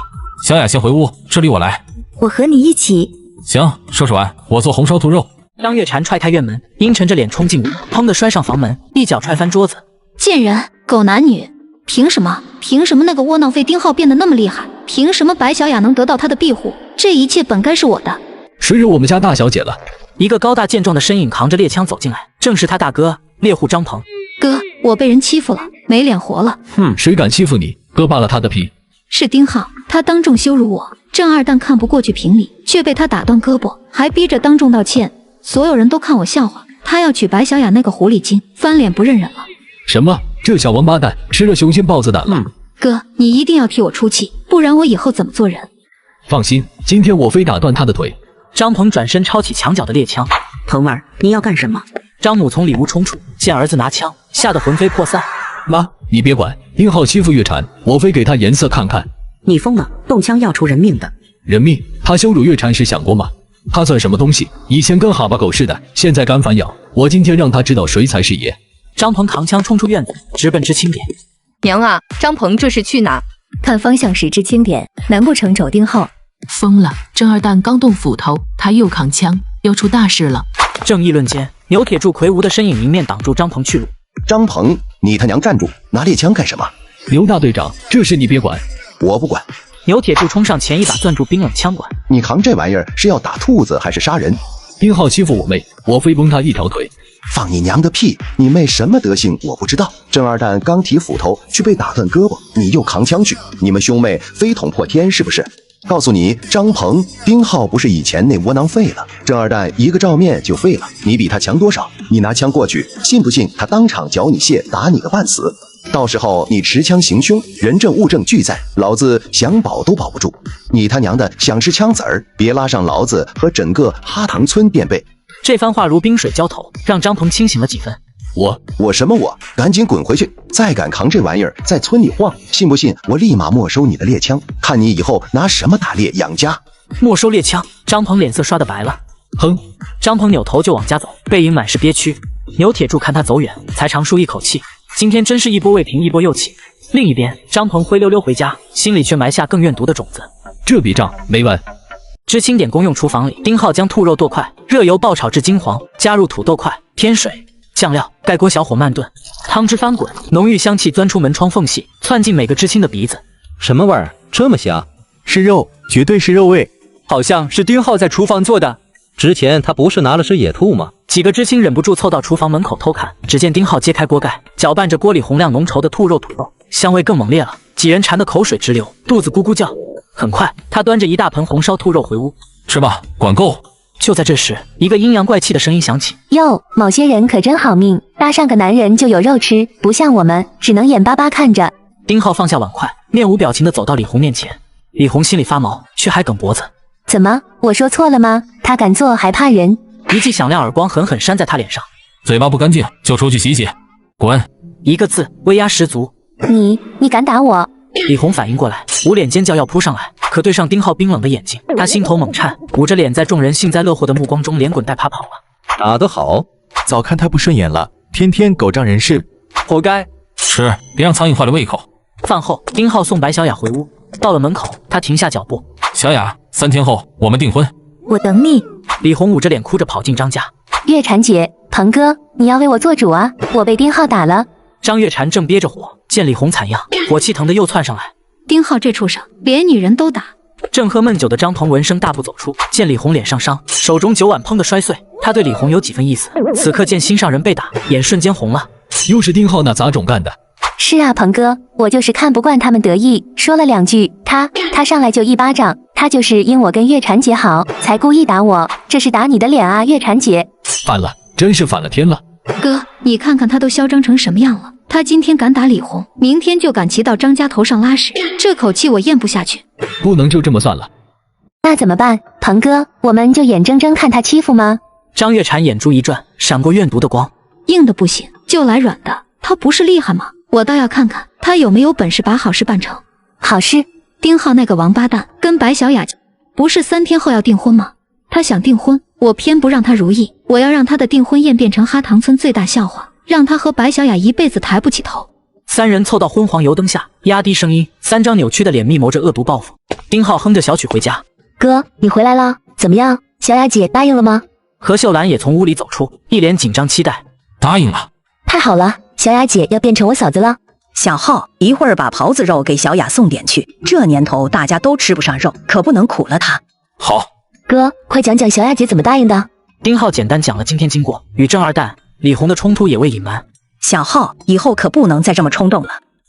小雅先回屋，这里我来。我和你一起。行，收拾完我做红烧兔肉。张月婵踹开院门，阴沉着脸冲进屋，砰的摔上房门，一脚踹翻桌子。贱人，狗男女，凭什么？凭什么那个窝囊废丁浩变得那么厉害？凭什么白小雅能得到他的庇护？这一切本该是我的。谁惹我们家大小姐了？一个高大健壮的身影扛着猎枪走进来，正是他大哥猎户张鹏。哥，我被人欺负了，没脸活了。谁敢欺负你？哥扒了他的皮。是丁浩，他当众羞辱我，郑二蛋看不过去评理，却被他打断胳膊，还逼着当众道歉。所有人都看我笑话，他要娶白小雅那个狐狸精，翻脸不认人了。什么？这小王八蛋吃了雄心豹子胆了？哥，你一定要替我出气，不然我以后怎么做人？放心，今天我非打断他的腿。张鹏转身抄起墙角的猎枪。鹏儿，你要干什么？张母从里屋冲出，见儿子拿枪，吓得魂飞魄散。妈，你别管，丁浩欺负月婵，我非给他颜色看看。你疯了，动枪要出人命的。人命？他羞辱月婵时想过吗？他算什么东西？以前跟哈巴狗似的，现在敢反咬，我今天让他知道谁才是爷。张鹏扛枪冲出院子，直奔知青点。娘啊，张鹏这是去哪？看方向是知青点，难不成找丁浩？疯了！郑二蛋刚动斧头，他又扛枪，要出大事了。正议论间，牛铁柱魁梧的身影迎面挡住张鹏去路。张鹏，你他娘站住！拿猎枪干什么？刘大队长，这事你别管。我不管。牛铁柱冲上前，一把攥住冰冷枪管。你扛这玩意儿是要打兔子还是杀人？丁浩欺负我妹，我非崩他一条腿。放你娘的屁！你妹什么德行我不知道。郑二蛋刚提斧头去被打断胳膊，你又扛枪去，你们兄妹非捅破天是不是？告诉你，张鹏，丁浩不是以前那窝囊废了。郑二蛋一个照面就废了，你比他强多少？你拿枪过去，信不信他当场缴你械，打你个半死？到时候你持枪行凶，人证物证俱在，老子想保都保不住。你他娘的想吃枪子儿，别拉上老子和整个哈塘村垫背。这番话如冰水浇头，让张鹏清醒了几分。我什么我？赶紧滚回去！再敢扛这玩意儿在村里晃，信不信我立马没收你的猎枪，看你以后拿什么打猎养家？没收猎枪，张鹏脸色刷得白了。哼！张鹏扭头就往家走，背影满是憋屈。牛铁柱看他走远，才长舒一口气。今天真是一波未平一波又起。另一边，张鹏灰溜溜回家，心里却埋下更怨毒的种子。这笔账没完。知青点公用厨房里，丁浩将兔肉剁块，热油爆炒至金黄，加入土豆块，添水。酱料，盖锅小火慢炖，汤汁翻滚，浓郁香气钻出门窗缝隙，窜进每个知青的鼻子。什么味儿？这么香？是肉，绝对是肉味，好像是丁浩在厨房做的。之前他不是拿了只野兔吗？几个知青忍不住凑到厨房门口偷看，只见丁浩揭开锅盖，搅拌着锅里红亮浓稠的兔肉土豆，香味更猛烈了。几人馋得口水直流，肚子咕咕叫。很快，他端着一大盆红烧兔肉回屋，吃吧，管够。就在这时，一个阴阳怪气的声音响起：“哟，某些人可真好命，搭上个男人就有肉吃，不像我们，只能眼巴巴看着。”丁浩放下碗筷，面无表情地走到李红面前。李红心里发毛，却还梗脖子：“怎么，我说错了吗？他敢做还怕人？”一记响亮耳光狠狠扇在他脸上。嘴巴不干净就出去洗洗，滚！一个字，威压十足。你敢打我？李红反应过来，捂脸尖叫要扑上来，可对上丁浩冰冷的眼睛，他心头猛颤，捂着脸在众人幸灾乐祸的目光中连滚带爬跑了。打得好，早看他不顺眼了，天天狗仗人势，活该。吃，别让苍蝇坏了胃口。饭后，丁浩送白小雅回屋，到了门口，他停下脚步。小雅，3天后我们订婚。我等你。李红捂着脸哭着跑进张家。月蝉姐，鹏哥，你要为我做主啊！我被丁浩打了。张月蝉正憋着火，见李红惨样，火气腾的又窜上来。丁浩这畜生，连女人都打。正喝闷酒的张鹏闻声大步走出，见李红脸上伤，手中酒碗砰的摔碎。他对李红有几分意思，此刻见心上人被打，眼瞬间红了。又是丁浩那杂种干的。是啊，鹏哥，我就是看不惯他们得意，说了2句，他上来就一巴掌，他就是因我跟月蝉姐好，才故意打我，这是打你的脸啊，月蝉姐。反了，真是反了天了。哥，你看看他都嚣张成什么样了，他今天敢打李红，明天就敢骑到张家头上拉屎，这口气我咽不下去。不能就这么算了。那怎么办，鹏哥，我们就眼睁睁看他欺负吗？张月蝉眼珠一转，闪过怨毒的光。硬的不行，就来软的，他不是厉害吗？我倒要看看他有没有本事把好事办成。好事？丁浩那个王八蛋跟白小雅不是3天后要订婚吗？他想订婚，我偏不让他如意，我要让他的订婚宴变成哈塘村最大笑话，让他和白小雅一辈子抬不起头。3人凑到昏黄油灯下，压低声音，3张扭曲的脸密谋着恶毒报复。丁浩哼着小曲回家。哥，你回来了，怎么样？小雅姐答应了吗？何秀兰也从屋里走出，一脸紧张期待。答应了。太好了，小雅姐要变成我嫂子了。小浩，一会儿把狍子肉给小雅送点去，这年头大家都吃不上肉，可不能苦了她。好。哥，快讲讲小雅姐怎么答应的。丁浩简单讲了今天经过，与郑二蛋、李红的冲突也未隐瞒。小浩，以后可不能再这么冲动了。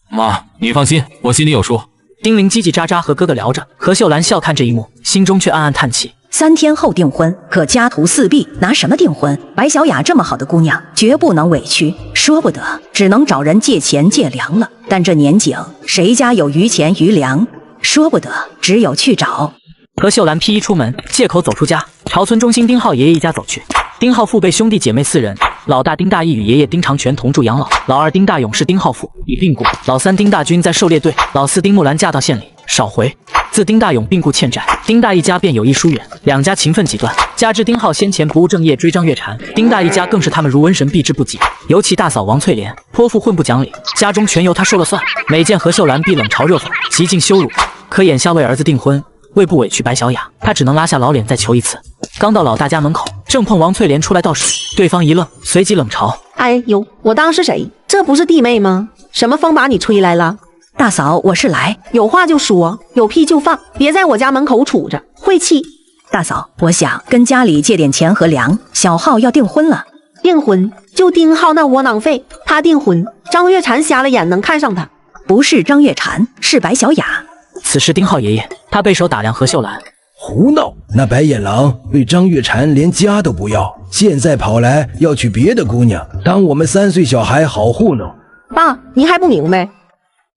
妈，你放心，我心里有数。丁玲叽叽喳喳和哥哥聊着，何秀兰笑看这一幕，心中却暗暗叹气。3天后订婚，可家徒四壁，拿什么订婚？白小雅这么好的姑娘，绝不能委屈。说不得，只能找人借钱借粮了。但这年景，谁家有余钱余粮？说不得，只有去找。何秀兰披衣出门，借口走出家，朝村中心丁浩爷爷一家走去。丁浩父辈兄弟姐妹4人，老大丁大义与爷爷丁长全同住养老，老二丁大勇是丁浩父，已病故，老三丁大军在狩猎队，老四丁木兰嫁到县里，少回。自丁大勇病故欠债，丁大一家便有意疏远，两家情分极端。加之丁浩先前不务正业追张月蝉，丁大一家更是他们如瘟神避之不及。尤其大嫂王翠莲，泼妇混不讲理，家中全由她说了算。每见何秀兰必冷嘲热讽，极尽羞辱。可眼下为儿子订婚，为不委屈白小雅，他只能拉下老脸再求一次。刚到老大家门口，正碰王翠莲出来倒水，对方一愣，随即冷嘲：“哎呦，我当是谁？这不是弟妹吗？什么风把你吹来了？”大嫂，我是来，有话就说，有屁就放，别在我家门口杵着，晦气。大嫂，我想跟家里借点钱和粮，小浩要订婚了。订婚？就丁浩那窝囊废，他订婚，张月蝉瞎了眼能看上他？不是张月蝉，是白小雅。此时丁浩爷爷，他背手打量何秀兰，胡闹！那白眼狼为张月蝉连家都不要，现在跑来要娶别的姑娘，当我们3岁小孩好糊弄。爸，你还不明白？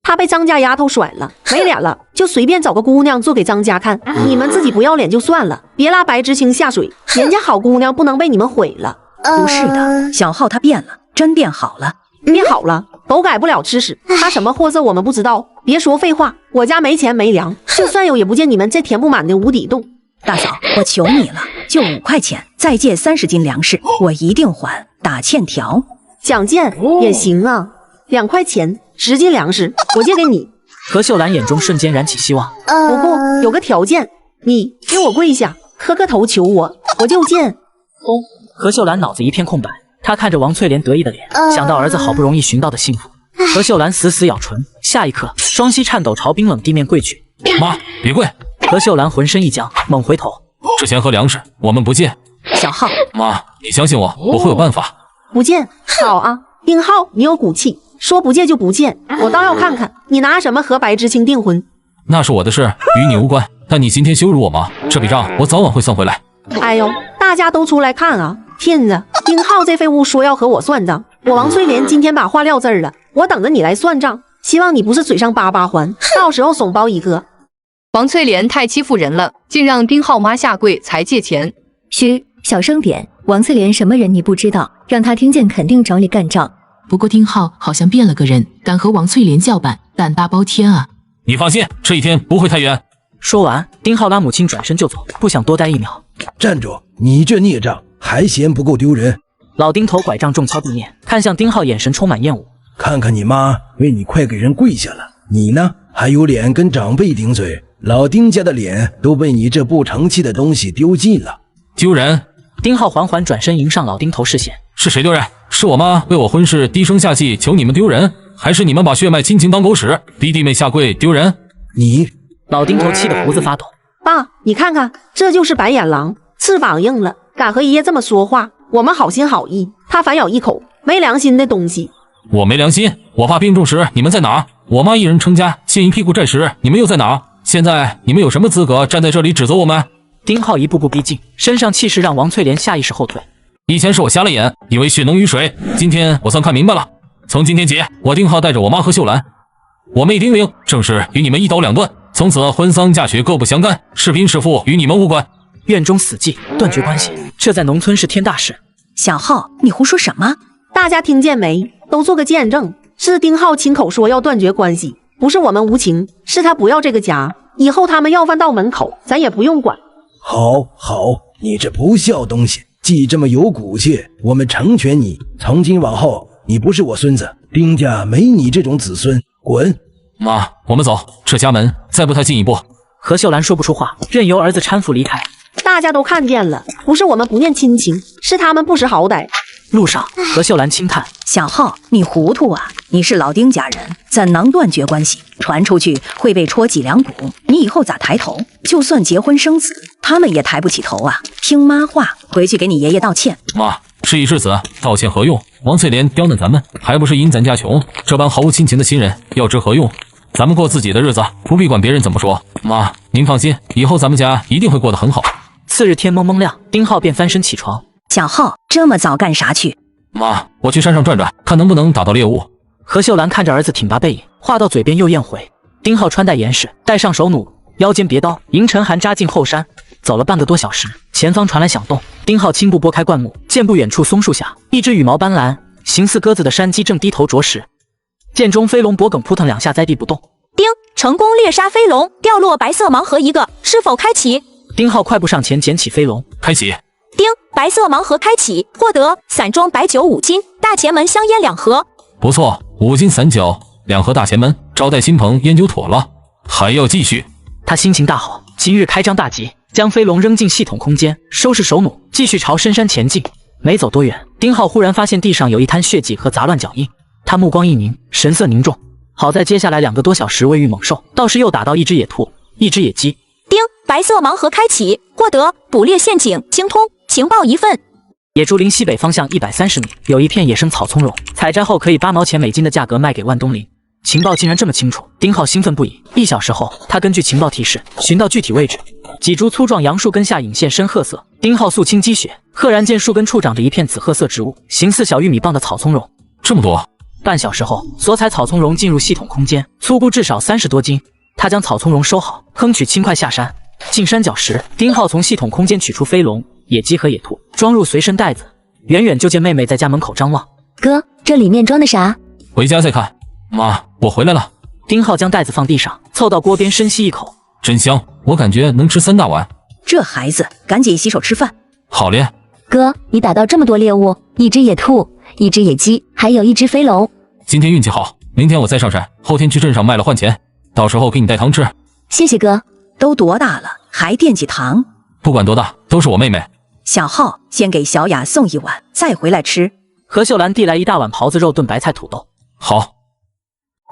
他被张家丫头甩了，没脸了，就随便找个姑娘做给张家看。你们自己不要脸就算了，别拉白知青下水，人家好姑娘不能被你们毁了。不是的，小浩他变了，真变好了。变好了，狗改不了吃屎。他什么货色我们不知道，别说废话。我家没钱没粮，就算有也不见你们这填不满的无底洞。大嫂，我求你了，就5块钱，再借30斤粮食，我一定还，打欠条。想借也行啊，2块钱10斤粮食，我借给你。何秀兰眼中瞬间燃起希望，不过有个条件，你给我跪下，磕个头求我，我就借。何秀兰脑子一片空白，她看着王翠莲得意的脸，想到儿子好不容易寻到的幸福，何秀兰死死咬唇，下一刻双膝颤抖朝冰冷地面跪去。妈，别跪！何秀兰浑身一僵，猛回头，这钱和粮食我们不借。小浩，妈，你相信我，我会有办法。不借？好啊，丁浩，你有骨气，说不借就不借，我倒要看看你拿什么和白知青订婚。那是我的事，与你无关。但你今天羞辱我妈，这笔账我早晚会算回来。哎呦，大家都出来看啊！骗子，丁浩这废物说要和我算账，我王翠莲今天把话撂这儿了，我等着你来算账。希望你不是嘴上巴巴还，到时候怂包一个。王翠莲太欺负人了，竟让丁浩妈下跪才借钱。嘘，小声点，王翠莲什么人你不知道，让她听见肯定找你干仗。不过丁浩好像变了个人，敢和王翠莲叫板，胆大包天啊！你放心，这一天不会太远。说完，丁浩拉母亲转身就走，不想多待1秒。站住！你这孽障，还嫌不够丢人？老丁头拐杖重敲地面，看向丁浩，眼神充满厌恶。看看你妈，为你快给人跪下了，你呢？还有脸跟长辈顶嘴？老丁家的脸都被你这不成器的东西丢尽了。丢人！丁浩缓缓转身迎上老丁头视线。是谁丢人？是我妈为我婚事低声下气求你们丢人，还是你们把血脉亲情当狗屎，逼弟妹下跪丢人？你！老丁头气得胡子发抖。爸，你看看，这就是白眼狼，翅膀硬了，敢和爷爷这么说话。我们好心好意，他反咬一口，没良心的东西。我没良心？我爸病重时你们在哪？我妈一人撑家，欠一屁股债时你们又在哪？现在你们有什么资格站在这里指责我们？丁浩一步步逼近，身上气势让王翠莲下意识后退。以前是我瞎了眼，以为血浓于水，今天我算看明白了。从今天起，我丁浩带着我妈何秀兰，我妹丁玲，正式与你们一刀两断，从此婚丧嫁娶各不相干，是贫是富与你们无关。院中死祭，断绝关系，这在农村是天大事。小浩，你胡说什么？大家听见没？都做个见证，是丁浩亲口说要断绝关系，不是我们无情，是他不要这个家，以后他们要饭到门口，咱也不用管。好，你这不孝东西，既这么有骨气，我们成全你。从今往后，你不是我孙子，丁家没你这种子孙，滚！妈，我们走，这家门再不太进一步。何秀兰说不出话，任由儿子搀扶离开。大家都看见了，不是我们不念亲情，是他们不识好歹。路上，何秀兰轻叹：小浩，你糊涂啊！你是老丁家人，怎能断绝关系？传出去会被戳脊梁骨，你以后咋抬头？就算结婚生子，他们也抬不起头啊！听妈话，回去给你爷爷道歉。妈，事已至此，道歉何用？王翠莲刁难咱们，还不是因咱家穷？这般毫无亲情的亲人，要知何用？咱们过自己的日子，不必管别人怎么说。妈，您放心，以后咱们家一定会过得很好。次日天蒙蒙亮，丁浩便翻身起床。小浩，这么早干啥去？妈，我去山上转转，看能不能打到猎物。何秀兰看着儿子挺拔背影，话到嘴边又咽回。丁浩穿戴严实，带上手弩，腰间别刀，迎陈寒扎进后山。走了半个多小时，前方传来响动。丁浩轻步拨开灌木，见不远处松树下，一只羽毛斑斓、形似鸽子的山鸡正低头啄食。剑中飞龙脖梗扑腾两下在地不动。丁，成功猎杀飞龙，掉落白色盲盒1个，是否开启？丁浩快步上前捡起飞龙，开启。丁，白色盲盒开启，获得散装白酒5斤，大前门香烟2盒。不错，5斤散酒，2盒大前门，招待亲朋烟酒妥了，还要继续。他心情大好，今日开张大吉，将飞龙扔进系统空间，收拾手弩，继续朝深山前进。没走多远，丁浩忽然发现地上有一滩血迹和杂乱脚印，他目光一凝，神色凝重。好在接下来2个多小时未遇猛兽，倒是又打到一只野兔，一只野鸡。丁，白色盲盒开启，获得捕猎陷阱精通情报1份。野猪林西北方向130米有一片野生草葱茏，采摘后可以8毛钱美金的价格卖给万东林。情报竟然这么清楚，丁浩兴奋不已。1小时后，他根据情报提示寻到具体位置，几株粗壮杨树根下隐现深褐色。丁浩肃清积雪，赫然见树根处长着一片紫褐色植物，形似小玉米棒的草葱茏。这么多！半小时后，所采草葱茏进入系统空间，粗估至少30多斤。他将草葱茏收好，哼取轻快下山。进山脚时，丁浩从系统空间取出飞龙、野鸡和野兔，装入随身袋子。远远就见妹妹在家门口张望。哥，这里面装的啥？回家再看。妈，我回来了。丁浩将袋子放地上，凑到锅边深吸一口，真香，我感觉能吃3大碗。这孩子，赶紧洗手吃饭。好嘞。哥，你打到这么多猎物，1只野兔，1只野鸡，还有1只飞龙。今天运气好，明天我再上山，后天去镇上卖了换钱，到时候给你带糖吃。谢谢哥。都多大了，还惦记糖？不管多大，都是我妹妹。小浩，先给小雅送1碗，再回来吃。何秀兰递来1大碗狍子肉炖白菜土豆。好。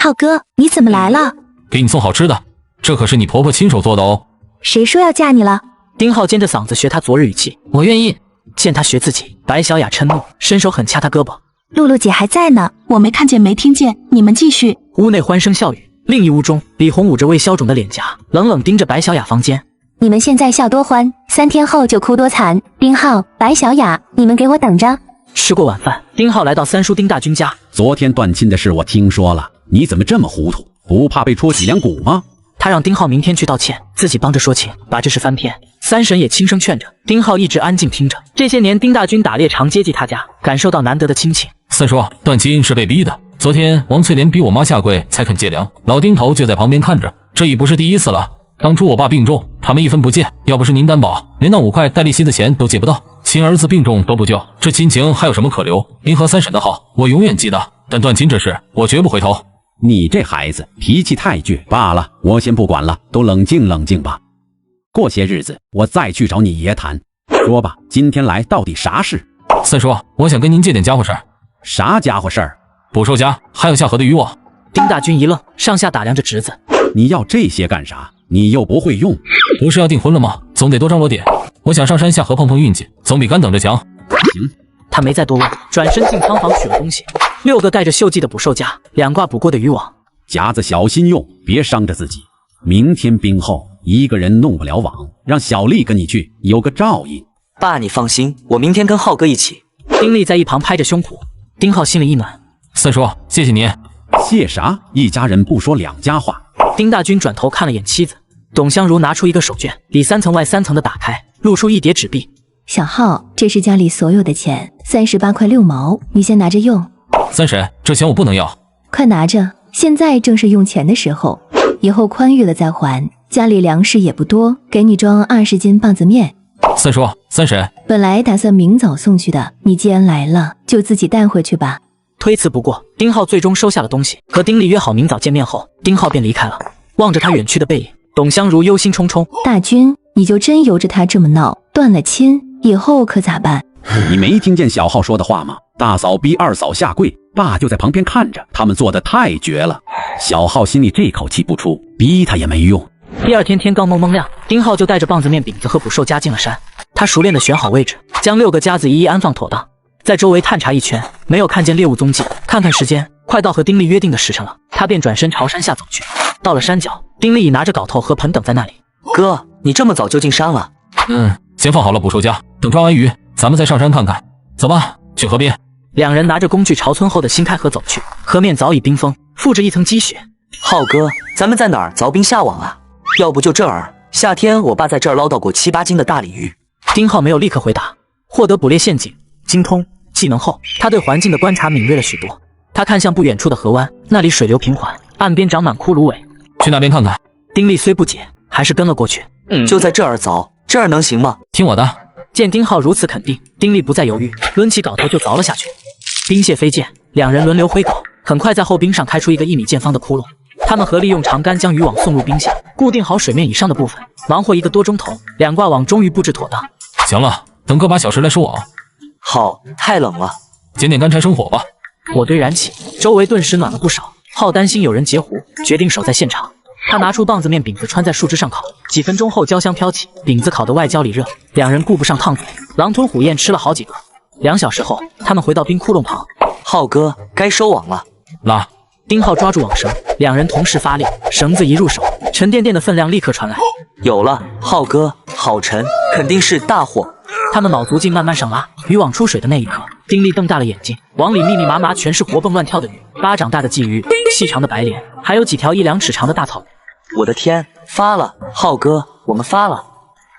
浩哥，你怎么来了？给你送好吃的，这可是你婆婆亲手做的哦。谁说要嫁你了？丁浩尖着嗓子学他昨日语气，我愿意。见他学自己，白小雅嗔怒，伸手狠掐他胳膊。露露姐还在呢，我没看见没听见，你们继续。屋内欢声笑语。另一屋中，李红捂着未消肿的脸颊，冷冷盯着白小雅房间。你们现在笑多欢，3天后就哭多惨。丁浩、白小雅，你们给我等着。吃过晚饭，丁浩来到三叔丁大军家。昨天断亲的事我听说了，你怎么这么糊涂？不怕被戳脊梁骨吗？他让丁浩明天去道歉，自己帮着说情，把这事翻篇。三婶也轻声劝着，丁浩一直安静听着。这些年，丁大军打猎常接济他家，感受到难得的亲情。三叔，断亲是被逼的。昨天王翠莲逼我妈下跪才肯借粮，老丁头就在旁边看着，这已不是第一次了。当初我爸病重，他们一分不借，要不是您担保，连那5块带利息的钱都借不到。亲儿子病重都不救，这亲情还有什么可留？您和三婶的好，我永远记得，但断亲这事，我绝不回头。你这孩子脾气太倔，罢了，我先不管了，都冷静冷静吧。过些日子我再去找你爷谈。说吧，今天来到底啥事？三叔，我想跟您借点家伙事儿。啥家伙事儿？捕兽夹，还有下河的渔网。丁大军一愣，上下打量着侄子。你要这些干啥？你又不会用。不是要订婚了吗？总得多张罗点。我想上山下河碰碰运气，总比干等着强。行。他没再多问，转身进仓房取了东西，6个带着锈迹的捕兽夹，2挂捕过的渔网。夹子小心用，别伤着自己。明天冰后一个人弄不了网，让小丽跟你去，有个照应。爸，你放心，我明天跟浩哥一起。丁力在一旁拍着胸脯，丁浩心里一暖。三叔，谢谢您。谢啥？一家人不说两家话。丁大军转头看了眼妻子，董香如拿出一个手绢，里3层外3层的打开，露出一叠纸币。小浩，这是家里所有的钱，38块6毛，你先拿着用。三婶，这钱我不能要。快拿着，现在正是用钱的时候，以后宽裕了再还。家里粮食也不多，给你装20斤棒子面。三叔，三婶，本来打算明早送去的，你既然来了，就自己带回去吧。推辞不过，丁浩最终收下了东西。和丁力约好明早见面后，丁浩便离开了。望着他远去的背影，董香如忧心忡忡。大军，你就真由着他这么闹，断了亲，以后可咋办？你没听见小浩说的话吗？大嫂逼二嫂下跪，爸就在旁边看着，他们做的太绝了。小浩心里这口气不出，逼他也没用。第二天天刚蒙蒙亮，丁浩就带着棒子面饼子和捕兽夹进了山。他熟练地选好位置，将6个夹子一一安放妥当，在周围探查一圈，没有看见猎物踪迹。看看时间，快到和丁力约定的时辰了，他便转身朝山下走去。到了山脚，丁力已拿着镐头和盆等在那里。哥，你这么早就进山了？先放好了捕兽夹，等抓完鱼，咱们再上山看看。走吧，去河边。2人拿着工具朝村后的新开河走去，河面早已冰封，覆着一层积雪。浩哥，咱们在哪儿凿冰下网啊？要不就这儿，夏天我爸在这儿捞到过7、8斤的大鲤鱼。丁浩没有立刻回答。获得捕猎陷阱精通技能后，他对环境的观察敏锐了许多。他看向不远处的河湾，那里水流平缓，岸边长满骷髅尾。去那边看看。丁力虽不解，还是跟了过去。就在这儿凿，这儿能行吗？听我的。见丁浩如此肯定，丁力不再犹豫，抡起镐头就凿了下去。冰屑飞溅，2人轮流挥镐，很快在后冰上开出一个1米见方的窟窿。他们合力用长杆将渔网送入冰下，固定好水面以上的部分。忙活1个多钟头，2挂网终于布置妥当。行了，等哥把小时来收网。好，太冷了，捡点干柴生火吧。火堆燃起，周围顿时暖了不少。浩担心有人截胡，决定守在现场。他拿出棒子面饼子穿在树枝上烤，几分钟后焦香飘起，饼子烤得外焦里热，2人顾不上烫嘴，狼吞虎咽吃了好几个。2小时后，他们回到冰窟窿旁。浩哥，该收网了。拉！丁浩抓住网绳，2人同时发力，绳子一入手，沉甸甸的分量立刻传来。有了，浩哥，好沉，肯定是大货。他们卯足劲慢慢上拉，渔网出水的那一刻，丁力瞪大了眼睛，网里密密麻麻全是活蹦乱跳的鱼，巴掌大的鲫鱼，细长的白鲢，还有几条1、2尺长的大草鱼。我的天，发了！浩哥，我们发了！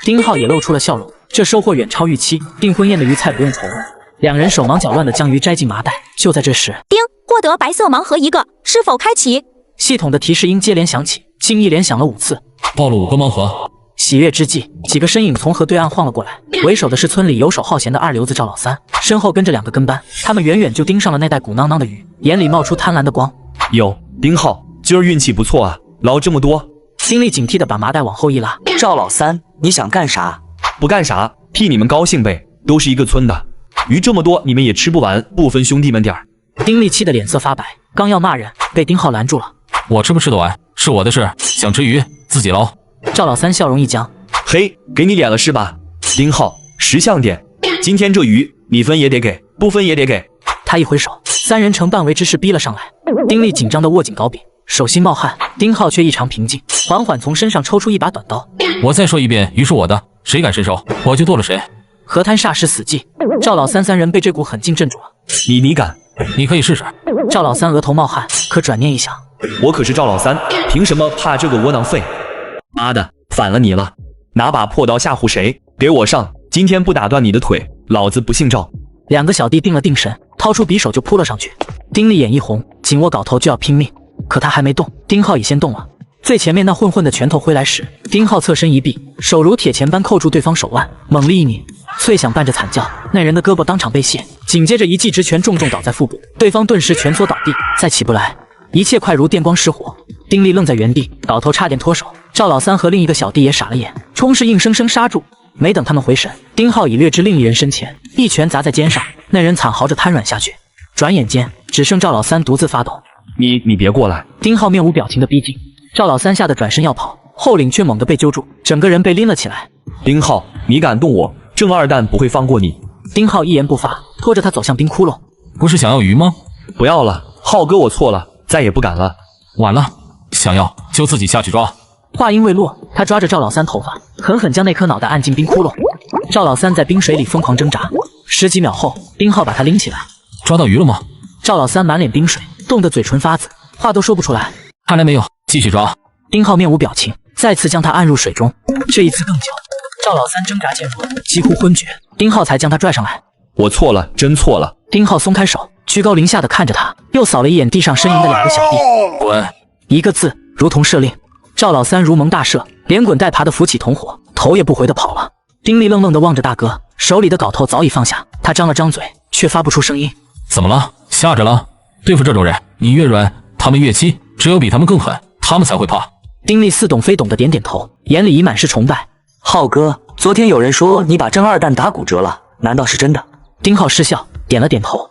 丁浩也露出了笑容，这收获远超预期，订婚宴的鱼菜不用愁了。2人手忙脚乱地将鱼摘进麻袋。就在这时，丁，获得白色盲盒1个，是否开启？系统的提示音接连响起，竟一连响了5次，爆了5个盲盒。喜悦之际，几个身影从河对岸晃了过来，为首的是村里游手好闲的2流子赵老三，身后跟着2个跟班，他们远远就盯上了那袋鼓囊囊的鱼，眼里冒出贪婪的光。哟，丁浩，今儿运气不错啊，捞这么多。丁力警惕地把麻袋往后一拉。赵老三，你想干啥？不干啥，替你们高兴呗，都是一个村的，鱼这么多，你们也吃不完，不分兄弟们点儿。丁力气得脸色发白，刚要骂人，被丁浩拦住了。我吃不吃得完，是我的事，想吃鱼自己捞。赵老三笑容一僵，嘿，给你脸了是吧？丁浩，识相点，今天这鱼你分也得给，不分也得给。他一挥手，3人成半围之势逼了上来。丁力紧张地握紧镐柄，手心冒汗，丁浩却异常平静，缓缓从身上抽出一把短刀。我再说一遍，鱼是我的，谁敢伸手，我就剁了谁。河滩霎时死寂，赵老三3人被这股狠劲镇住了。你敢？你可以试试。赵老三额头冒汗，可转念一想，我可是赵老三，凭什么怕这个窝囊废？妈的，反了你了！拿把破刀吓唬谁？给我上！今天不打断你的腿，老子不姓赵。2个小弟定了定神，掏出匕首就扑了上去。丁力眼一红，紧握镐头就要拼命，可他还没动，丁浩已先动了。最前面那混混的拳头挥来时，丁浩侧身一避，手如铁钳般扣住对方手腕，猛力一拧，脆响伴着惨叫，那人的胳膊当场被卸，紧接着一记直拳重重倒在腹部，对方顿时蜷缩倒地，再起不来，一切快如电光石火。丁力愣在原地，倒头差点脱手。赵老三和另一个小弟也傻了眼，冲势硬生生刹住。没等他们回神，丁浩已掠至另一人身前，一拳砸在肩上，那人惨嚎着瘫软下去。转眼间，只剩赵老三独自发抖。你别过来！丁浩面无表情的逼近，赵老三吓得转身要跑，后领却猛地被揪住，整个人被拎了起来。丁浩，你敢动我，郑二蛋不会放过你！丁浩一言不发，拖着他走向冰窟窿。不是想要鱼吗？不要了，浩哥，我错了，再也不敢了。晚了，想要就自己下去抓。话音未落，他抓着赵老三头发，狠狠将那颗脑袋按进冰窟窿。赵老三在冰水里疯狂挣扎，十几秒后，丁浩把他拎起来。抓到鱼了吗？赵老三满脸冰水，冻得嘴唇发紫，话都说不出来。看来没有，继续抓。丁浩面无表情，再次将他按入水中，这一次更久。赵老三挣扎渐弱，几乎昏厥，丁浩才将他拽上来。我错了，真错了。丁浩松开手，居高临下的看着他，又扫了一眼地上呻吟的两个小弟。滚！一个字，如同射令。赵老三如蒙大赦，连滚带爬的扶起同伙，头也不回的跑了。丁力愣愣的望着大哥，手里的镐头早已放下，他张了张嘴，却发不出声音。怎么了？吓着了？对付这种人，你越软，他们越气，只有比他们更狠，他们才会怕。丁力似懂非懂的点点头，眼里已满是崇拜。浩哥，昨天有人说你把郑二蛋打骨折了，难道是真的？丁浩失笑，点了点头。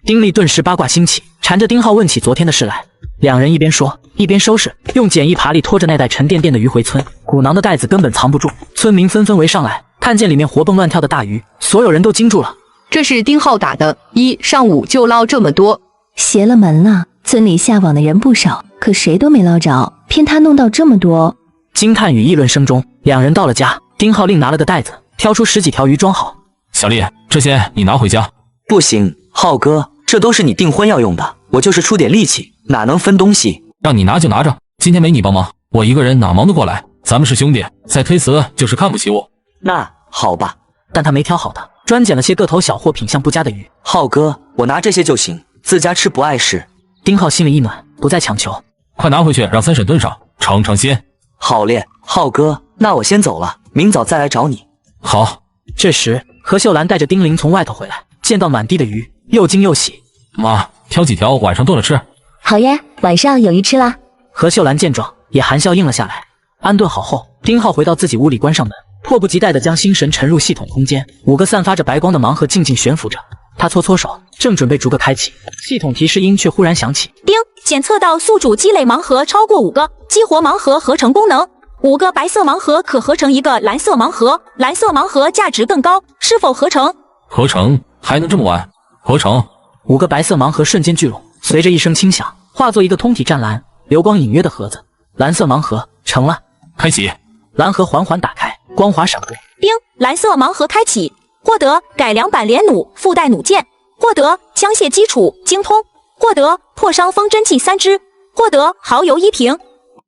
丁力顿时八卦兴起，缠着丁浩问起昨天的事来。两人一边说一边收拾，用简易爬力拖着那袋沉甸甸的鱼回村。鼓囊的袋子根本藏不住，村民纷纷围上来，看见里面活蹦乱跳的大鱼，所有人都惊住了。这是丁浩打的，上午就捞这么多，邪了门了！村里下网的人不少，可谁都没捞着，偏他弄到这么多。惊叹与议论声中，两人到了家，丁浩另拿了个袋子，挑出10几条鱼装好。小丽，这些你拿回家。不行，浩哥，这都是你订婚要用的，我就是出点力气，哪能分东西？让你拿就拿着，今天没你帮忙，我一个人哪忙得过来？咱们是兄弟，再推辞就是看不起我。那好吧，但他没挑好的，专捡了些个头小或品相不佳的鱼。浩哥，我拿这些就行，自家吃不碍事。丁浩心里一暖，不再强求。快拿回去，让三婶炖上，尝尝鲜。好嘞，浩哥，那我先走了，明早再来找你。好。这时，何秀兰带着丁玲从外头回来，见到满地的鱼，又惊又喜。妈，挑几条晚上炖了吃。好耶，晚上有鱼吃啦。何秀兰见状，也含笑应了下来。安顿好后，丁浩回到自己屋里，关上门，迫不及待地将心神沉入系统空间。5个散发着白光的盲盒静静悬浮着。他搓搓手，正准备逐个开启，系统提示音却忽然响起：叮，检测到宿主积累盲盒超过5个，激活盲盒合成功能。5个白色盲盒可合成1个蓝色盲盒，蓝色盲盒价值更高，是否合成？合成？还能这么晚？合成。5个白色盲盒瞬间聚拢，随着一声轻响，化作一个通体湛蓝、流光隐约的盒子。蓝色盲盒成了，开启。蓝盒缓缓打开，光华闪过。叮，蓝色盲盒开启，获得改良版连弩附带弩箭，获得枪械基础精通，获得破伤风针剂3支，获得蚝油1瓶。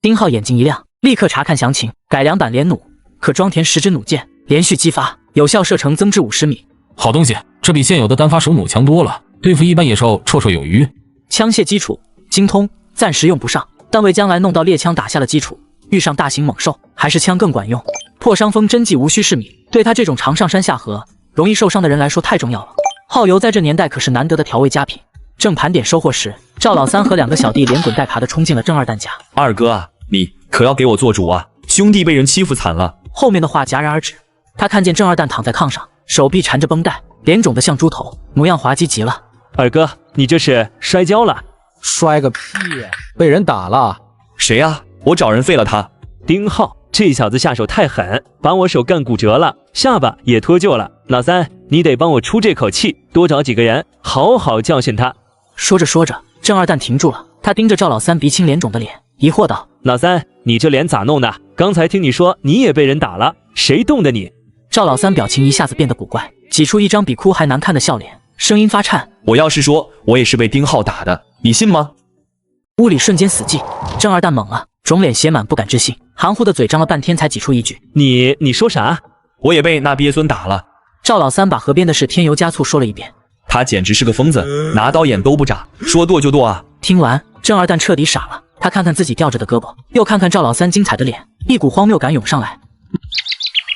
丁浩眼睛一亮，立刻查看详情。改良版连弩可装填10支弩箭，连续击发，有效射程增至50米。好东西，这比现有的单发手弩强多了，对付一般野兽绰绰有余。枪械基础精通，暂时用不上，但为将来弄到猎枪打下了基础。遇上大型猛兽，还是枪更管用。破伤风针剂无需试米，对他这种常上山下河、容易受伤的人来说太重要了。耗油在这年代可是难得的调味佳品。正盘点收获时，赵老三和2个小弟连滚带爬的冲进了郑二蛋家。二哥啊，你可要给我做主啊！兄弟被人欺负惨了。后面的话戛然而止。他看见郑二蛋躺在炕上，手臂缠着绷带，脸肿得像猪头，模样滑稽极了。二哥，你这是摔跤了？摔个屁呀！被人打了。谁呀？我找人废了他。丁浩，这小子下手太狠，把我手干骨折了，下巴也脱臼了。老三，你得帮我出这口气，多找几个人，好好教训他。说着说着，郑二蛋停住了，他盯着赵老三鼻青脸肿的脸，疑惑道：老三，你这脸咋弄的？刚才听你说你也被人打了，谁动的你？赵老三表情一下子变得古怪，挤出一张比哭还难看的笑脸，声音发颤：我要是说我也是被丁浩打的，你信吗？屋里瞬间死寂。郑二蛋懵了，肿脸写满不敢置信，含糊的嘴张了半天才挤出一句：你说啥？我也被那鳖孙打了。赵老三把河边的事添油加醋说了一遍。他简直是个疯子，拿刀眼都不眨，说剁就剁啊！听完，郑二蛋彻底傻了，他看看自己吊着的胳膊，又看看赵老三精彩的脸，一股荒谬感涌上来。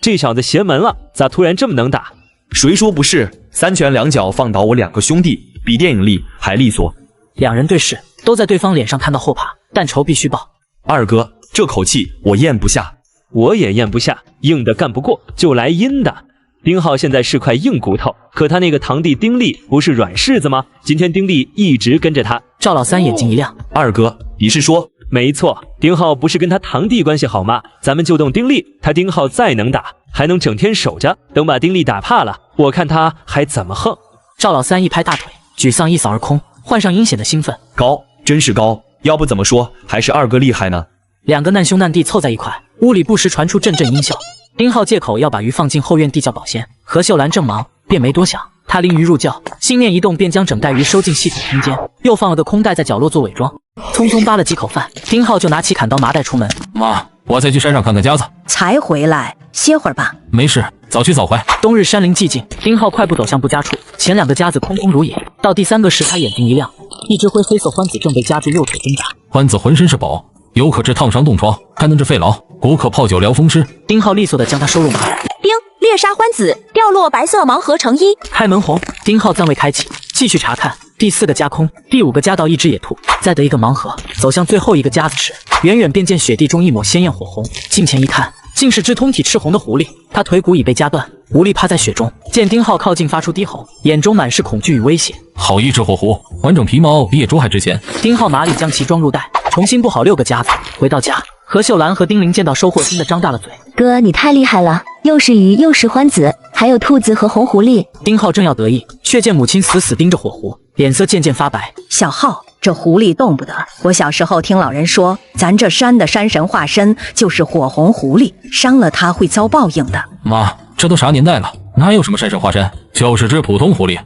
这小子邪门了，咋突然这么能打？谁说不是？三拳两脚放倒我2个兄弟，比电影里还利索。两人对视，都在对方脸上看到后怕，但仇必须报。二哥，这口气我咽不下。我也咽不下，硬的干不过，就来阴的。丁浩现在是块硬骨头，可他那个堂弟丁力不是软柿子吗？今天丁力一直跟着他。赵老三眼睛一亮，二哥，你是说？没错，丁浩不是跟他堂弟关系好吗？咱们就动丁力，他丁浩再能打，还能整天守着，等把丁力打怕了，我看他还怎么横。赵老三一拍大腿，沮丧一扫而空，换上阴险的兴奋。高，真是高，要不怎么说还是二哥厉害呢？两个难兄难弟凑在一块，屋里不时传出阵阵阴笑。丁浩借口要把鱼放进后院地窖保鲜，何秀兰正忙，便没多想。他拎鱼入窖，心念一动，便将整袋鱼收进系统空间，又放了个空袋在角落做伪装。匆匆扒了几口饭，丁浩就拿起砍刀麻袋出门。妈，我再去山上看看家子。才回来，歇会儿吧。没事，早去早回。冬日山林寂静，丁浩快步走向不家处，前2个夹子空空如也，到第3个时，他眼睛一亮，一只灰黑色獾子正被夹住右腿挣扎。獾子浑身是宝，有可治烫伤冻疮，还能治肺痨，古可泡酒疗风湿。丁浩利索地将它收入马耳。丁猎杀獾子，掉落白色盲盒成衣。开门红，丁浩暂未开启，继续查看。第4个夹空，第5个夹到一只野兔，再得一个盲盒。走向最后一个夹子时，远远便见雪地中一抹鲜艳火红，近前一看，竟是只通体赤红的狐狸，它腿骨已被夹断，无力趴在雪中。见丁浩靠近，发出低吼，眼中满是恐惧与威胁。好一只火狐，完整皮毛比野猪还值钱。丁浩麻利将其装入袋，重新布好6个夹子。回到家，何秀兰和丁玲见到收获，惊得张大了嘴。哥，你太厉害了，又是鱼又是獾子，还有兔子和红狐狸。丁浩正要得意，却见母亲死死盯着火狐，脸色渐渐发白。小浩，这狐狸动不得。我小时候听老人说，咱这山的山神化身就是火红狐狸，伤了它会遭报应的。妈，这都啥年代了，哪有什么山神化身，就是只普通狐狸。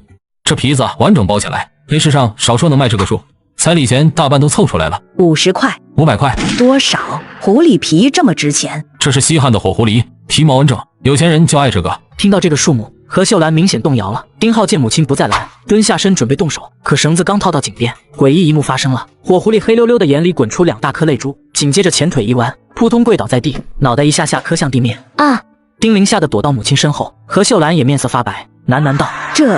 这皮子完整包起来，黑市上少说能卖这个数，彩礼钱大半都凑出来了。50块，500块，多少？狐狸皮这么值钱？这是西汉的火狐狸，皮毛完整，有钱人就爱这个。听到这个数目，何秀兰明显动摇了。丁浩见母亲不再拦，蹲下身准备动手，可绳子刚套到颈边，诡异一幕发生了。火狐狸黑溜溜的眼里滚出2大颗泪珠，紧接着前腿一弯，扑通跪倒在地，脑袋一下磕向地面。啊！丁玲吓得躲到母亲身后，何秀兰也面色发白，喃喃道：这……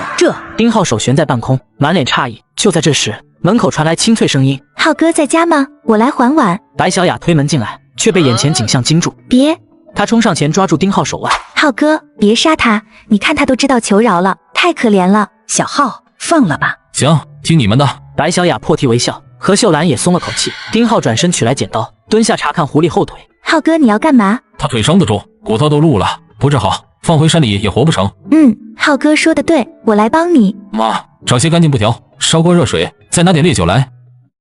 丁浩手悬在半空，满脸诧异。就在这时，门口传来清脆声音：浩哥在家吗？我来还碗。白小雅推门进来，却被眼前景象惊住。别！她冲上前抓住丁浩手腕。浩哥，别杀他，你看他都知道求饶了，太可怜了。小浩，放了吧。行，听你们的。白小雅破涕为笑，何秀兰也松了口气。丁浩转身取来剪刀，蹲下查看狐狸后腿。浩哥，你要干嘛？他腿伤得重，骨头都露了，不治好，放回山里也活不成。浩哥说的对，我来帮你。妈，找些干净布条，烧锅热水，再拿点烈酒来。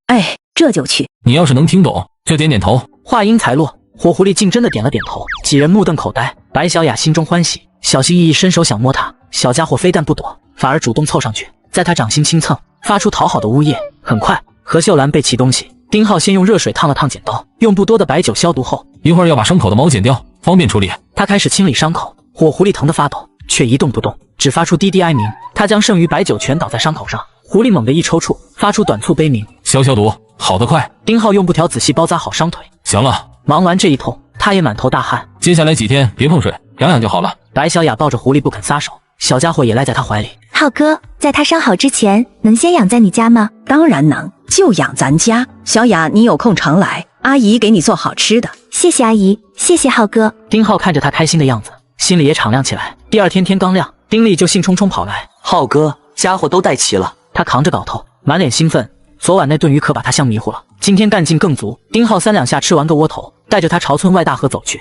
哎，这就去。你要是能听懂，就点点头。话音才落，火狐狸竟真的点了点头，几人目瞪口呆。白小雅心中欢喜，小心翼翼伸手想摸它，小家伙非但不躲，反而主动凑上去，在他掌心轻蹭，发出讨好的呜咽。很快，何秀兰备齐东西，丁浩先用热水烫了烫剪刀，用不多的白酒消毒后，一会儿要把伤口的毛剪掉，方便处理。他开始清理伤口，火狐狸疼得发抖，却一动不动，只发出低低哀鸣。他将剩余白酒全倒在伤口上，狐狸猛地一抽搐，发出短促悲鸣。消毒，好得快。丁浩用布条仔细包扎好伤腿。行了，忙完这一通，他也满头大汗。接下来几天别碰水，养养就好了。白小雅抱着狐狸不肯撒手，小家伙也赖在他怀里。浩哥，在他伤好之前，能先养在你家吗？当然能，就养咱家。小雅，你有空常来，阿姨给你做好吃的。谢谢阿姨，谢谢浩哥。丁浩看着他开心的样子，心里也敞亮起来。第2天天刚亮，丁力就兴冲冲跑来。浩哥，家伙都带齐了。他扛着镐头，满脸兴奋。昨晚那顿鱼可把他香迷糊了，今天干劲更足。丁浩3两下吃完个窝头，带着他朝村外大河走去。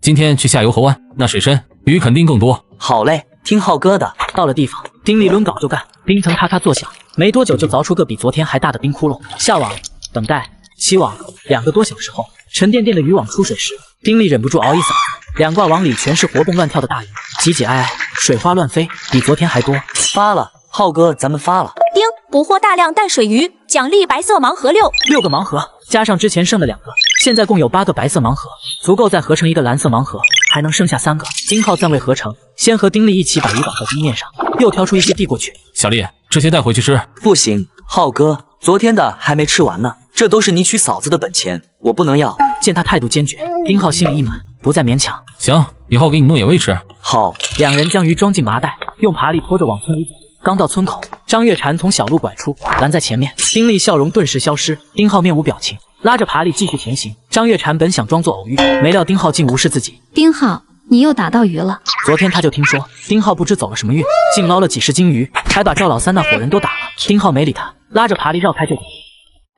今天去下游河湾，那水深，鱼肯定更多。好嘞，听浩哥的。到了地方，丁力抡镐就干，冰层咔咔作响，没多久就凿出个比昨天还大的冰窟窿。下网，等待，起网。2个多小时后，沉甸甸的渔网出水时，丁力忍不住嗷一嗓子，2挂网里全是活蹦乱跳的大鱼，挤挤挨挨，水花乱飞，比昨天还多。发了，浩哥，咱们发了。丁，捕获大量淡水鱼，奖励白色盲盒6个盲盒，加上之前剩的2个，现在共有8个白色盲盒，足够再合成1个蓝色盲盒，还能剩下3个。丁浩暂未合成，先和丁力一起把鱼绑在冰面上，又挑出一些递过去。小丽，这些带回去吃。不行，浩哥，昨天的还没吃完呢。这都是你娶嫂子的本钱，我不能要。见他态度坚决，丁浩心里一暖，不再勉强。行，以后给你弄野味吃。好，两人将鱼装进麻袋，用爬犁拖着往村里走。刚到村口，张月婵从小路拐出，拦在前面。丁力笑容顿时消失，丁浩面无表情，拉着爬犁继续前行。张月婵本想装作偶遇，没料丁浩竟无视自己。丁浩，你又打到鱼了。昨天他就听说丁浩不知走了什么运，竟捞了几十斤鱼，还把赵老三那伙人都打了。丁浩没理他，拉着爬犁绕开就走。